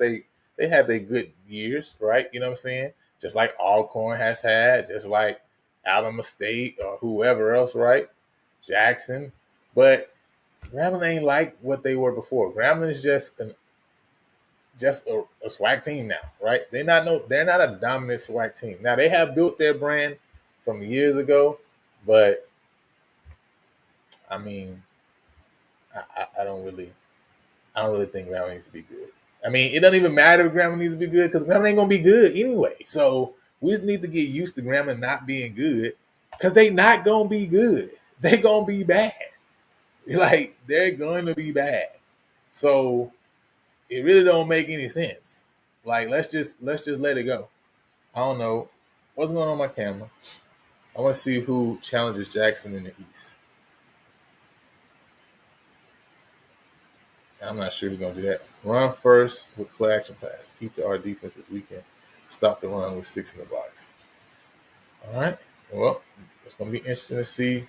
their good years, right? You know what I'm saying? Just like Alcorn has had, just like Alabama State or whoever else, right? Jackson. But Grambling ain't like what they were before. Grambling is just a SWAC team now, right? They're not a dominant SWAC team. Now they have built their brand from years ago, but I mean, I don't really think Grambling needs to be good. I mean, it doesn't even matter if Grambling needs to be good because Grambling ain't gonna be good anyway. So we just need to get used to Grambling not being good because they not gonna be good. They gonna be bad. Like, they're going to be bad. So it really don't make any sense. Like, let's just let it go. I don't know what's going on my camera. I want to see who challenges Jackson in the East. I'm not sure we're gonna do that. Run first with play action pass. Key to our defense this weekend. Stop the run with 6 in the box. All right. Well, it's gonna be interesting to see.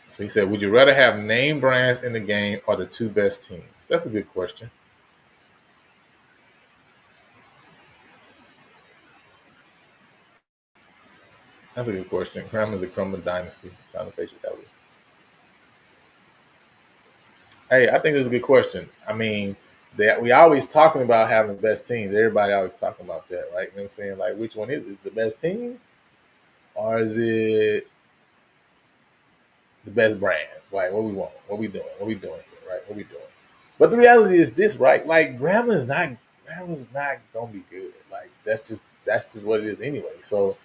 So he said, would you rather have name brands in the game or the two best teams? That's a good question. That's a good question. Grambling is a crumbling dynasty. Time to face reality. Hey, I think that's a good question. I mean, we always talking about having the best teams. Everybody always talking about that, right? You know what I'm saying? Like, which one is it? The best teams? Or is it the best brands? Like, what we want? What we doing? What we doing here, right? What we doing? But the reality is this, right? Like, Grambling's not gonna be good. Like, that's just what it is anyway. So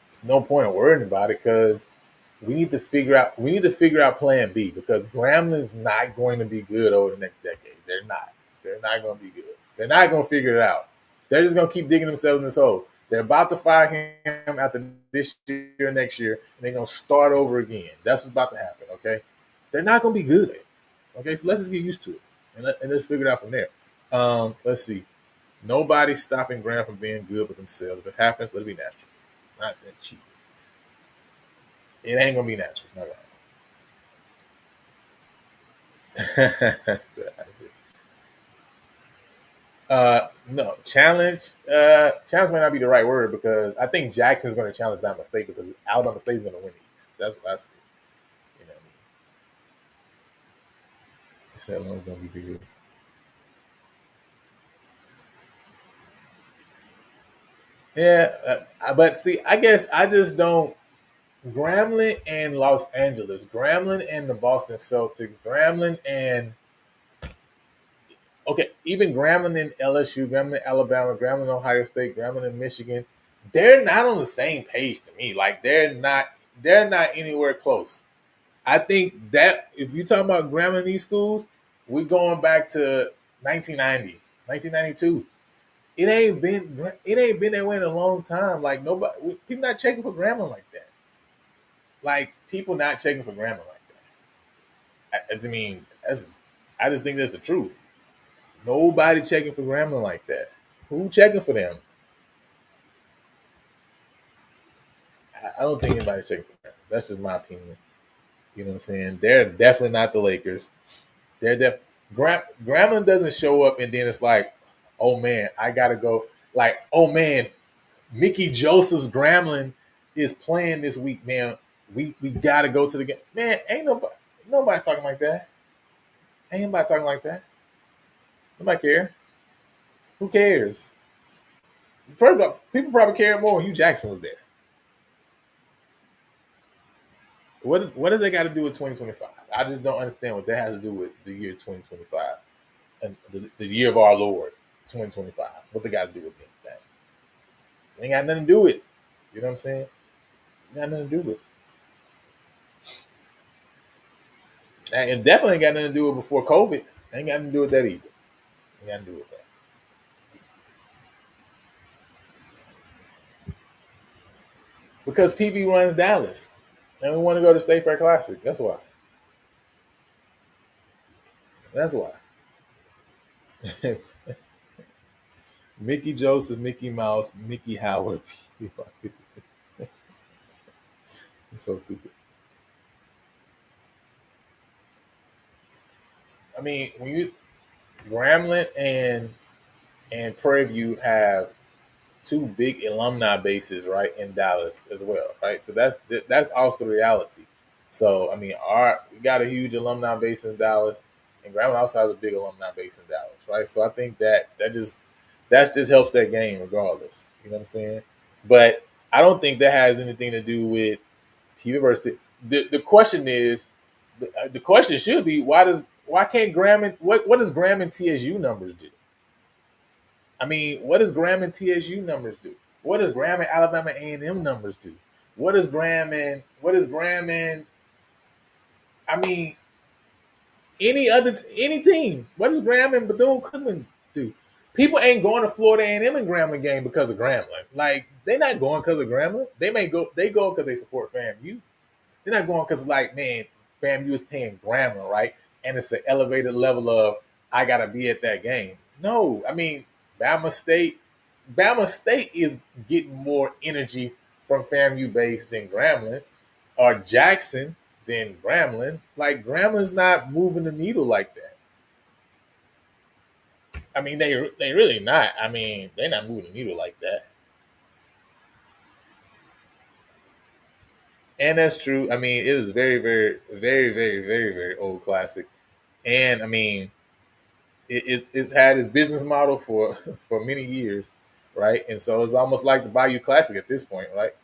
it's no point in worrying about it because we need to figure out plan B because Grambling's not going to be good over the next decade. They're not. They're not going to be good. They're not going to figure it out. They're just going to keep digging themselves in this hole. They're about to fire him after this year, next year, and they're going to start over again. That's what's about to happen. Okay, they're not going to be good. Okay, so let's just get used to it and let's figure it out from there. Let's see. Nobody's stopping Graham from being good with himself. If it happens, let it be natural. Not that cheap. It ain't gonna be natural. It's not gonna. No challenge. Challenge might not be the right word because I think Jackson's going to challenge Alabama State because Alabama State's going to win the East. That's what I see. You know what I mean? It's going to be good. Yeah, but see, I guess I just don't. Grambling and Los Angeles, Grambling and the Boston Celtics, Grambling and okay, even Grambling and LSU, Grambling Alabama, Grambling Ohio State, Grambling in Michigan, they're not on the same page to me. Like they're not anywhere close. I think that if you talk about Grambling these schools, we're going back to 1990, 1992. It ain't been that way in a long time. Like nobody, people not checking for Grambling like that. Like people not checking for Grambling like that. I mean, I just think that's the truth. Nobody checking for Grambling like that. Who checking for them? I don't think anybody's checking for Grambling. That's just my opinion. You know what I'm saying? They're definitely not the Lakers. They're def- Grambling doesn't show up and then it's like, oh man, I gotta go. Like, oh man, Mickey Joseph's Grambling is playing this week, man. We gotta go to the game. Man, ain't nobody talking like that. Ain't nobody talking like that. Nobody care. Who cares? People probably care more when Hugh Jackson was there. What does that got to do with 2025? I just don't understand what that has to do with the year 2025 and the year of our Lord 2025. What they got to do with that? Ain't got nothing to do with it. You know what I'm saying? Ain't got nothing to do with it. And definitely ain't got nothing to do with before COVID. Ain't got nothing to do with that either. Ain't got nothing to do with that. Because PV runs Dallas. And we want to go to State Fair Classic. That's why. That's why. Mickey Joseph, Mickey Mouse, Mickey Howard. It's so stupid. I mean, when you Grambling and Prairie View have two big alumni bases, right, in Dallas as well, right? So that's also the reality. So I mean, our we got a huge alumni base in Dallas, and Grambling also has a big alumni base in Dallas, right? So I think that just helps that game regardless. You know what I'm saying? But I don't think that has anything to do with University. The question is, the question should be why can't Graham and what does Graham and TSU numbers do? I mean, what does Graham and TSU numbers do? What does Graham and Alabama A&M numbers do? What is Graham and I mean any team? What does Graham and Bethune Cookman do? People ain't going to Florida A&M and Grambling game because of Grambling. Like they're not going because of Grambling. They go because they support FAMU. They're not going because like, man, FAMU is paying Grambling, right? And it's an elevated level of I gotta be at that game. No, I mean Bama State. Bama State is getting more energy from FAMU base than Grambling, or Jackson than Grambling. Like Grambling's not moving the needle like that. I mean, they really not. I mean, they're not moving the needle like that. And that's true. I mean, it is very, very, very, very, very, very old classic. And I mean, it's had its business model for for many years, right? And so it's almost like the Bayou Classic at this point, right?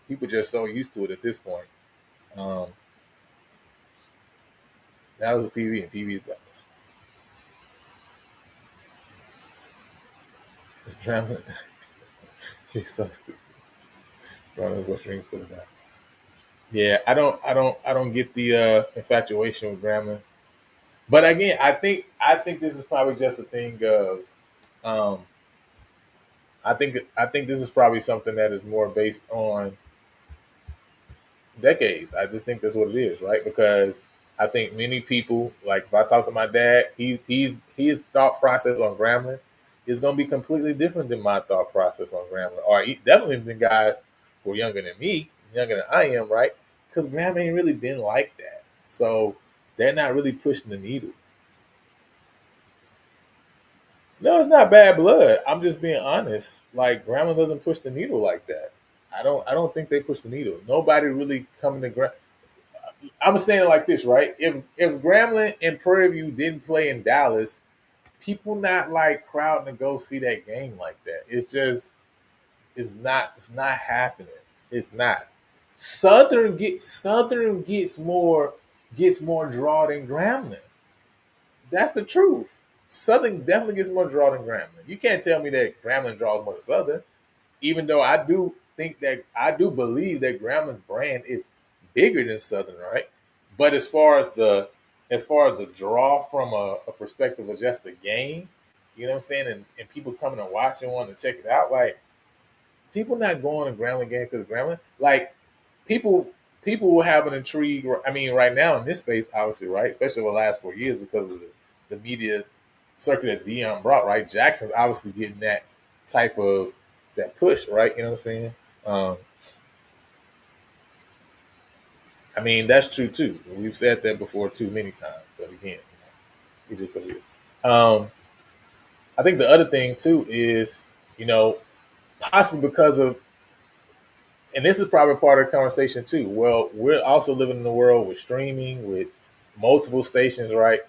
People just so used to it at this point. Um, that was a PV and PV's Dallas. Drama, he's so stupid. God knows what dreams could have done. Yeah, I don't get the infatuation with Grambling. But again, I think this is probably just a thing of um, I think this is probably something that is more based on decades. I just think that's what it is, right? Because I think many people, like if I talk to my dad, his thought process on Grambling is going to be completely different than my thought process on Grambling, or definitely than guys who are younger than me, younger than I am, right? Because Graham ain't really been like that. So they're not really pushing the needle. No, it's not bad blood. I'm just being honest. Like Grambling doesn't push the needle like that. I don't think they push the needle. Nobody really coming to Grambling. I'm saying it like this, right? If Grambling and Prairie View didn't play in Dallas, people not like crowding to go see that game like that. It's just it's not happening. It's not. Southern gets more draw than Grambling. That's the truth. Southern definitely gets more draw than Grambling. You can't tell me that Grambling draws more than Southern, even though I do believe that Gramblin's brand is bigger than Southern, right? But as far as the draw from a perspective of just the game, you know what I'm saying, and people coming to watch and wanting to check it out, like people not going to Grambling game because of Grambling. Like people people will have an intrigue. I mean, right now in this space, obviously, right, especially over the last 4 years because of the media circuit that Dion brought, right? Jackson's obviously getting that type of that push, right? You know what I'm saying? Um, I mean, that's true too. We've said that before too many times, but again, it is what it is. Um, I think the other thing too is, you know, possibly because of, and this is probably part of the conversation too. Well, we're also living in a world with streaming, with multiple stations, right?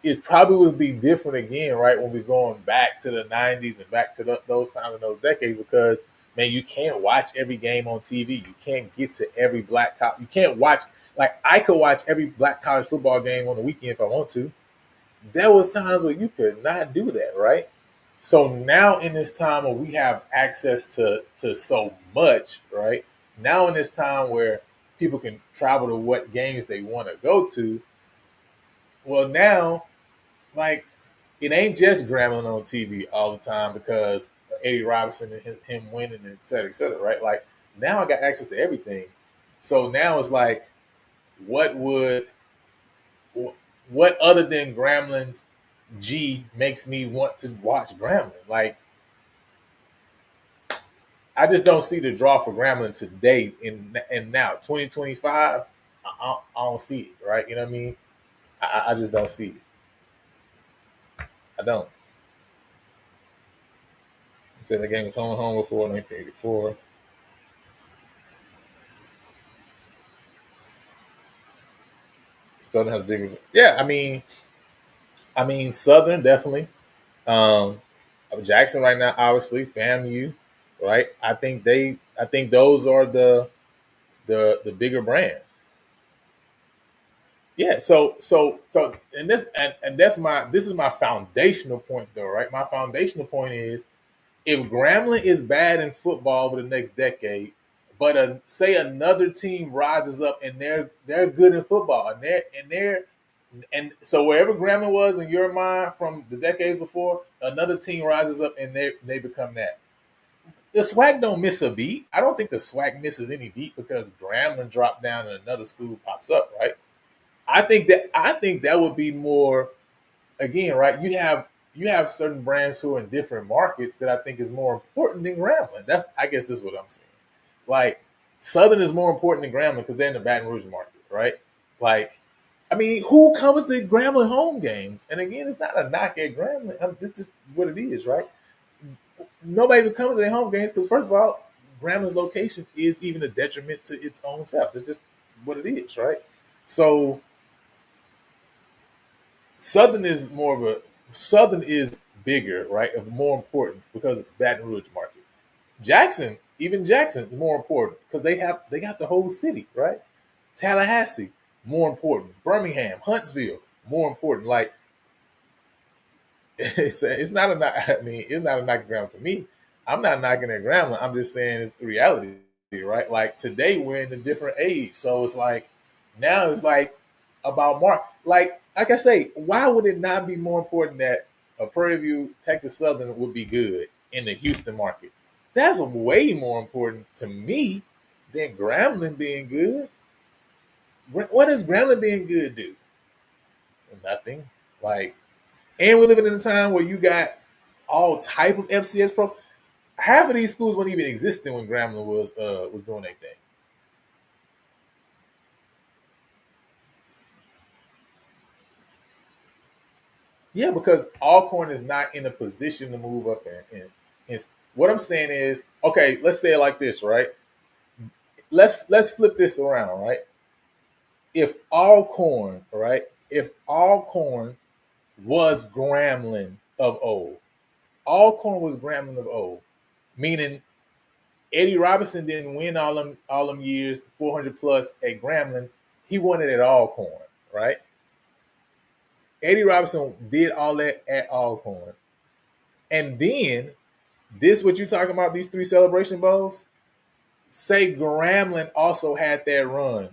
It probably would be different again, right? When we're going back to the '90s and back to those times and those decades, because man, you can't watch every game on TV. You can't get to every You can't watch, like I could watch every black college football game on the weekend if I want to. There was times where you could not do that, right? So now in this time where we have access to so much, right? Now in this time where people can travel to what games they want to go to, well now, like, it ain't just Grambling on TV all the time because of Eddie Robinson and him winning and et cetera, right? Like now I got access to everything. So now it's like, what would what other than Grambling's G makes me want to watch Grambling? Like I just don't see the draw for Grambling today in now 2025. I don't see it, right? You know what I mean? I just don't see it. I don't. Said the game was home before 1984. Southern has bigger. Yeah, I mean Southern definitely. Um, Jackson right now, obviously, FAMU, right? I think those are the bigger brands. Yeah. So, and this is my foundational point though, right? My foundational point is if Grambling is bad in football over the next decade, but say another team rises up and they're good in football and so wherever Grambling was in your mind from the decades before, another team rises up and they become that. The SWAC don't miss a beat. I don't think the SWAC misses any beat because Grambling dropped down and another school pops up, right? I think that would be more again, right? You have certain brands who are in different markets that I think is more important than Grambling. That's I guess this is what I'm saying. Like Southern is more important than Grambling because they're in the Baton Rouge market, right? Like, I mean, who comes to Grambling home games? And again, it's not a knock at Grambling. This just what it is, right? Nobody who comes to their home games because first of all, Grambling's location is even a detriment to its own self. It's just what it is, right? So Southern is more of a Southern is bigger, right? Of more importance because of Baton Rouge market. Jackson is more important because they got the whole city, right? Tallahassee, more important. Birmingham, Huntsville, more important. Like it's not a I mean, it's not a knocking ground for me. I'm not knocking at Grambling. I'm just saying it's the reality, right? Like today we're in a different age, so it's like now it's like about Mark. Like I say, why would it not be more important that a Prairie View, Texas Southern would be good in the Houston market? That's way more important to me than Grambling being good. What does Grambling being good do? Nothing. Like, and we're living in a time where you got all type of FCS pro. Half of these schools weren't even existing when Grambling was doing their thing. Yeah, because Alcorn is not in a position to move up and what I'm saying is, okay, let's say it like this, right? Let's flip this around, right? If Alcorn, right? If Alcorn was Grambling of old, Alcorn was Grambling of old, meaning Eddie Robinson didn't win all them years, 400 plus at Grambling. He won it at Alcorn, right? Eddie Robinson did all that at Alcorn. And then this what you talking about, these three celebration bowls? Say Grambling also had that run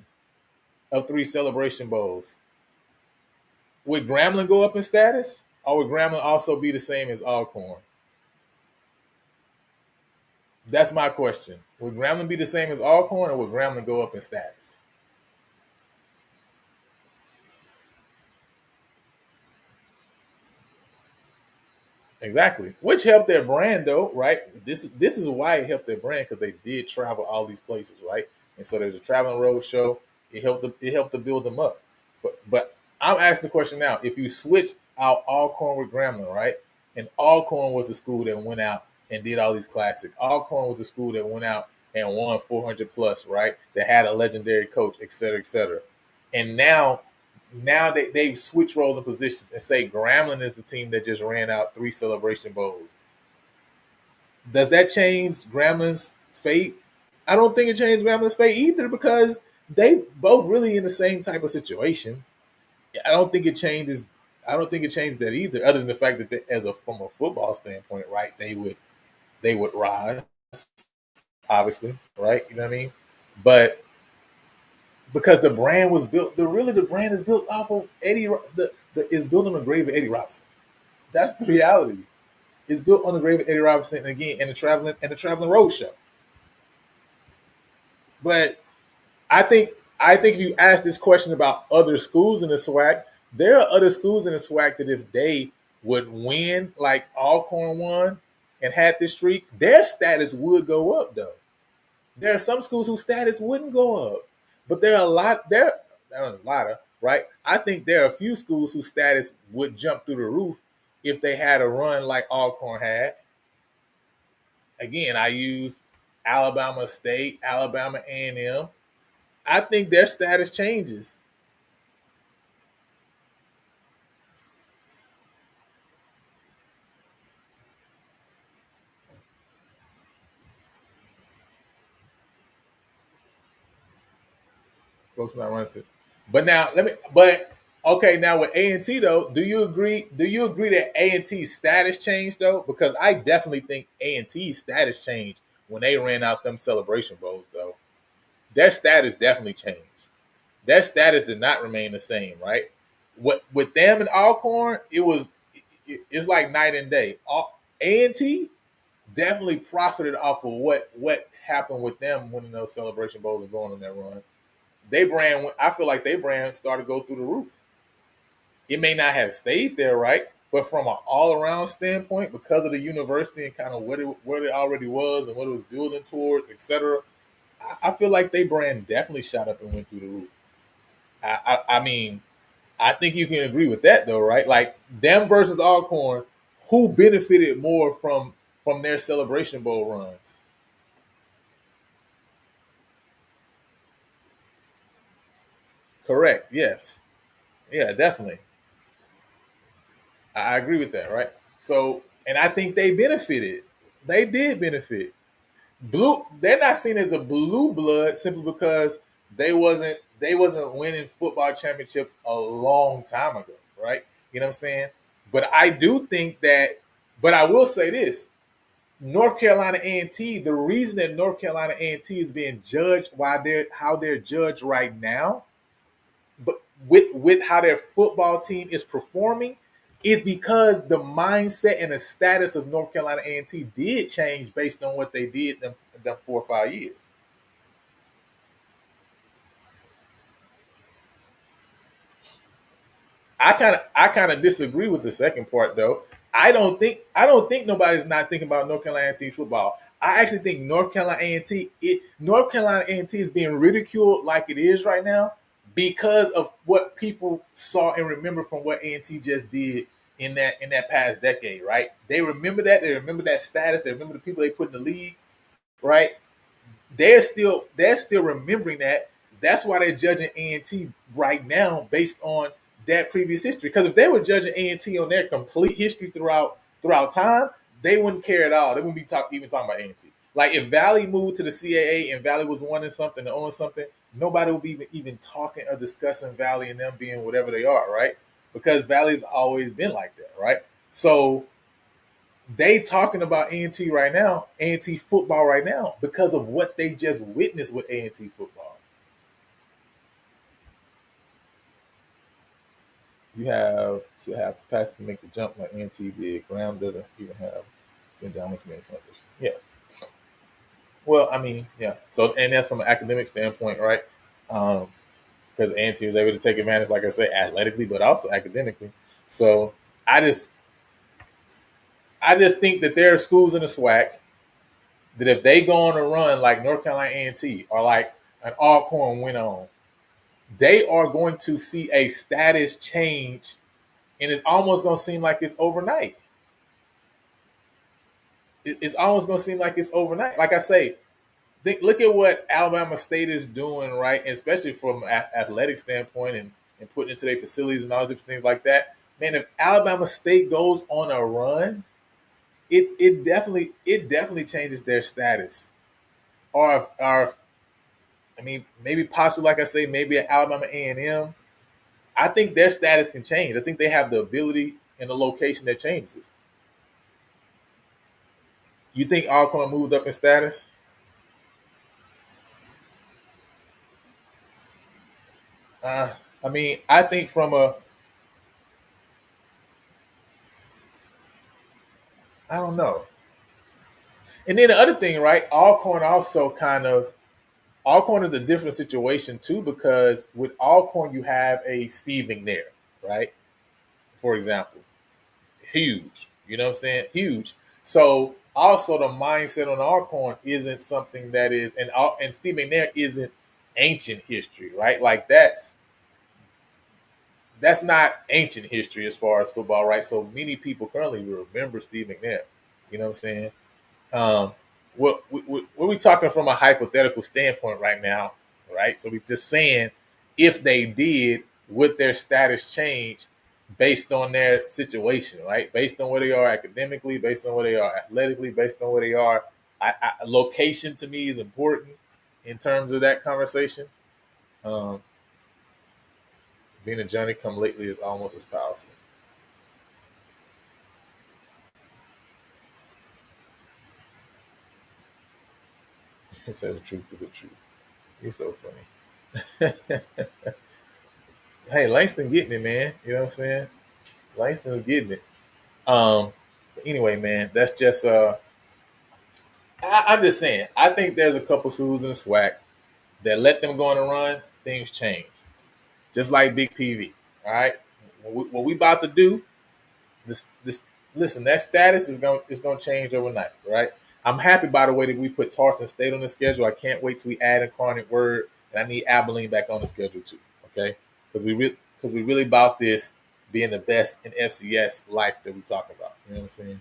of three celebration bowls. Would Grambling go up in status? Or would Grambling also be the same as Alcorn? That's my question. Would Grambling be the same as Alcorn or would Grambling go up in status? Exactly, which helped their brand though, right? This is why it helped their brand because they did travel all these places, right? And so there's a traveling road show. It helped to build them up. But I'm asking the question now: if you switch out Alcorn with Grambling, right? And Alcorn was the school that went out and did all these classics. Alcorn was the school that went out and won 400 plus, right? That had a legendary coach, et cetera, et cetera. And now they've switched roles and positions and say Grambling is the team that just ran out three celebration bowls. Does that change Grambling's fate? I don't think it changed Grambling's fate either because they both really in the same type of situation. I don't think it changes. I don't think it changes that either, other than the fact that as a from a football standpoint, right, they would rise, obviously, right? You know what I mean? But because the brand was built, the brand is built off of is built on the grave of Eddie Robinson. That's the reality. It's built on the grave of Eddie Robinson and again and the traveling road show. But I think if you ask this question about other schools in the SWAC, there are other schools in the SWAC that if they would win like Alcorn won and had this streak, their status would go up though. There are some schools whose status wouldn't go up, but there are a lot of right. I think there are a few schools whose status would jump through the roof if they had a run like Alcorn had. Again, I use Alabama State, Alabama A&M. I think their status changes. Folks not running it. But now let me. But okay, now with A&T though, do you agree? Do you agree that A&T status changed though? Because I definitely think A&T status changed when they ran out them celebration bowls though. Their status definitely changed. Their status did not remain the same, right? What with them and Alcorn, it's like night and day. A&T definitely profited off of what happened with them winning those celebration bowls and going on that run. They brand, I feel like they brand started to go through the roof. It may not have stayed there, right? But from an all around standpoint, because of the university and kind of what it already was and what it was building towards, etc., I feel like they brand definitely shot up and went through the roof. I mean, I think you can agree with that though, right? Like them versus Alcorn, who benefited more from their celebration bowl runs? Correct. Yes. Yeah, definitely. I agree with that, right? So, and I think they benefited. They did benefit. They're not seen as a blue blood simply because they wasn't winning football championships a long time ago, right? You know what I'm saying? But I do think that. But I will say this: North Carolina A&T. The reason that North Carolina A&T is being judged why they're how they're judged right now, but with how their football team is performing is because the mindset and the status of North Carolina A&T did change based on what they did them 4 or 5 years. I kind of disagree with the second part though. I don't think nobody's not thinking about North Carolina A&T football. I actually think North Carolina A&T is being ridiculed like it is right now because of what people saw and remember from what A&T just did in that past decade, right? They remember that. They remember that status. They remember the people they put in the league, right? They're still remembering that. That's why they're judging A&T right now based on that previous history. Because if they were judging A&T on their complete history throughout time, they wouldn't care at all. They wouldn't be even talking about A&T. Like if Valley moved to the CAA and Valley was wanting something to own something, nobody would be even talking or discussing Valley and them being whatever they are, right? Because Valley's always been like that, right? So they talking about A&T right now, A&T football right now, because of what they just witnessed with A&T football. You have to have capacity to make the jump like A&T did. Graham doesn't even have the endowment to make a transition. Yeah. Well, I mean, yeah. So, and that's from an academic standpoint, right? Um, because A&T was able to take advantage, like I said, athletically, but also academically. So, I just, I just think that there are schools in the SWAC that if they go on a run like North Carolina A&T or like an Alcorn went on, they are going to see a status change, and it's almost going to seem like it's overnight. It's almost going to seem like it's overnight. Like I say, look at what Alabama State is doing, right? And especially from an athletic standpoint and putting into their facilities and all different things like that. Man, if Alabama State goes on a run, it definitely changes their status. Or I mean, maybe possibly, like I say, maybe at Alabama A&M, I think their status can change. I think they have the ability and the location that changes. You think Alcorn moved up in status? Uh, I mean, I think I don't know. And then the other thing, right? Alcorn is a different situation too because with Alcorn you have a Steve McNair, right? For example, huge. You know what I'm saying? Huge. So also the mindset on Alcorn isn't something that is, and Steve McNair isn't ancient history, right? Like that's not ancient history as far as football, right? So many people currently remember Steve McNair. You know what I'm saying? Um, what we talking from a hypothetical standpoint right now, right? So we just saying if they did, would their status change based on their situation, right? Based on where they are academically, based on where they are athletically, based on where they are. Location to me is important in terms of that conversation. Um, being a Johnny come lately is almost as powerful. He says the truth is the truth. He's so funny. Hey, Langston getting it, man. You know what I'm saying? Langston is getting it. But anyway, man, that's just I'm just saying. I think there's a couple schools in the SWAC that let them go on a run, things change. Just like Big PV. All right, what we about to do, this listen, that status is gonna change overnight, right? I'm happy by the way that we put Tarleton State on the schedule. I can't wait till we add Incarnate Word, and I need Abilene back on the schedule too. Okay, because we really about this being the best in FCS life that we talk about. You know what I'm saying?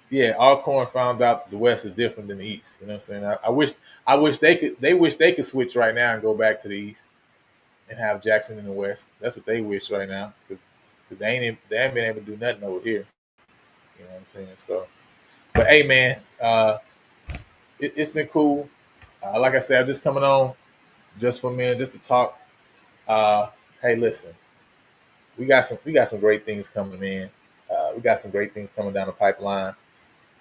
Yeah, Alcorn found out the West is different than the East. You know what I'm saying? I wish they could switch right now and go back to the East and have Jackson in the West. That's what they wish right now because they ain't been able to do nothing over here. You know what I'm saying? So, but hey, man, it's been cool. Like I said, I'm just coming on just for a minute, just to talk. Uh, hey, listen, we got some great things coming in. We got some great things coming down the pipeline.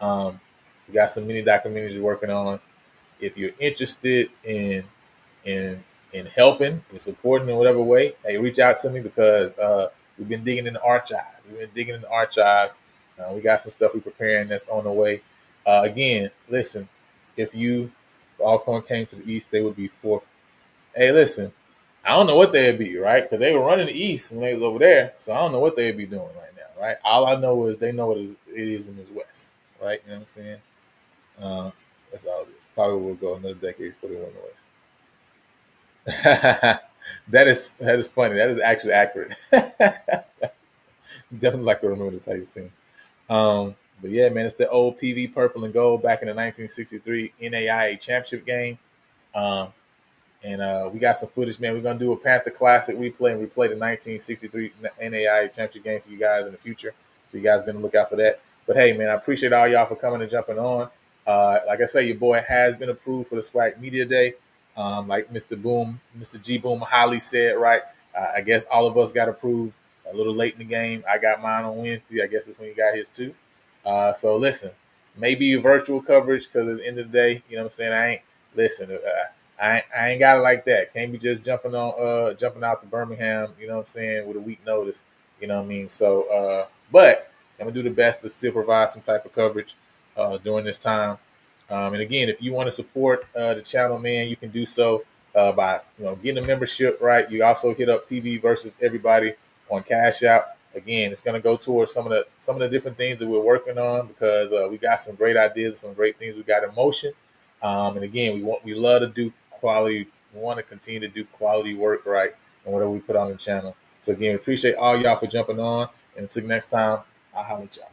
Um, we got some mini documentaries we're working on. If you're interested in in helping and supporting in whatever way, hey, reach out to me because we've been digging in the archives. We've been digging in the archives. We got some stuff we're preparing that's on the way. Again, listen, if Alcorn came to the East, they would be fourth. Hey, listen, I don't know what they'd be, right? Because they were running the East when they was over there, so I don't know what they'd be doing right now, right? All I know is they know it is in this West, right? You know what I'm saying? Uh, that's all it is. Probably will go another decade before they win the West. That is funny. That is actually accurate. Definitely like to remember the Titans scene. But yeah, man, it's the old PV purple and gold back in the 1963 NAIA championship game. Um, and we got some footage, man. We're gonna do a Panther Classic replay, and replay the 1963 NAIA championship game for you guys in the future. So you guys been to look out for that. But hey, man, I appreciate all y'all for coming and jumping on. Like I say, your boy has been approved for the SWAC Media Day. Like Mr. G Boom Holly said, right? I guess all of us got approved a little late in the game. I got mine on Wednesday. I guess it's when you got his too. So listen, maybe virtual coverage because at the end of the day, you know what I'm saying? I ain't listen. I ain't got it like that. Can't be just jumping out to Birmingham, you know what I'm saying, with a week notice. You know what I mean? So but I'm gonna do the best to still provide some type of coverage during this time. And again, if you want to support the channel, man, you can do so by getting a membership. Right. You also hit up PV versus everybody on Cash App. Again, it's going to go towards some of the different things that we're working on because we got some great ideas, some great things we got in motion. And again, we love to do quality. We want to continue to do quality work, right, and whatever we put on the channel. So again, appreciate all y'all for jumping on. And until next time, I'll holler at y'all.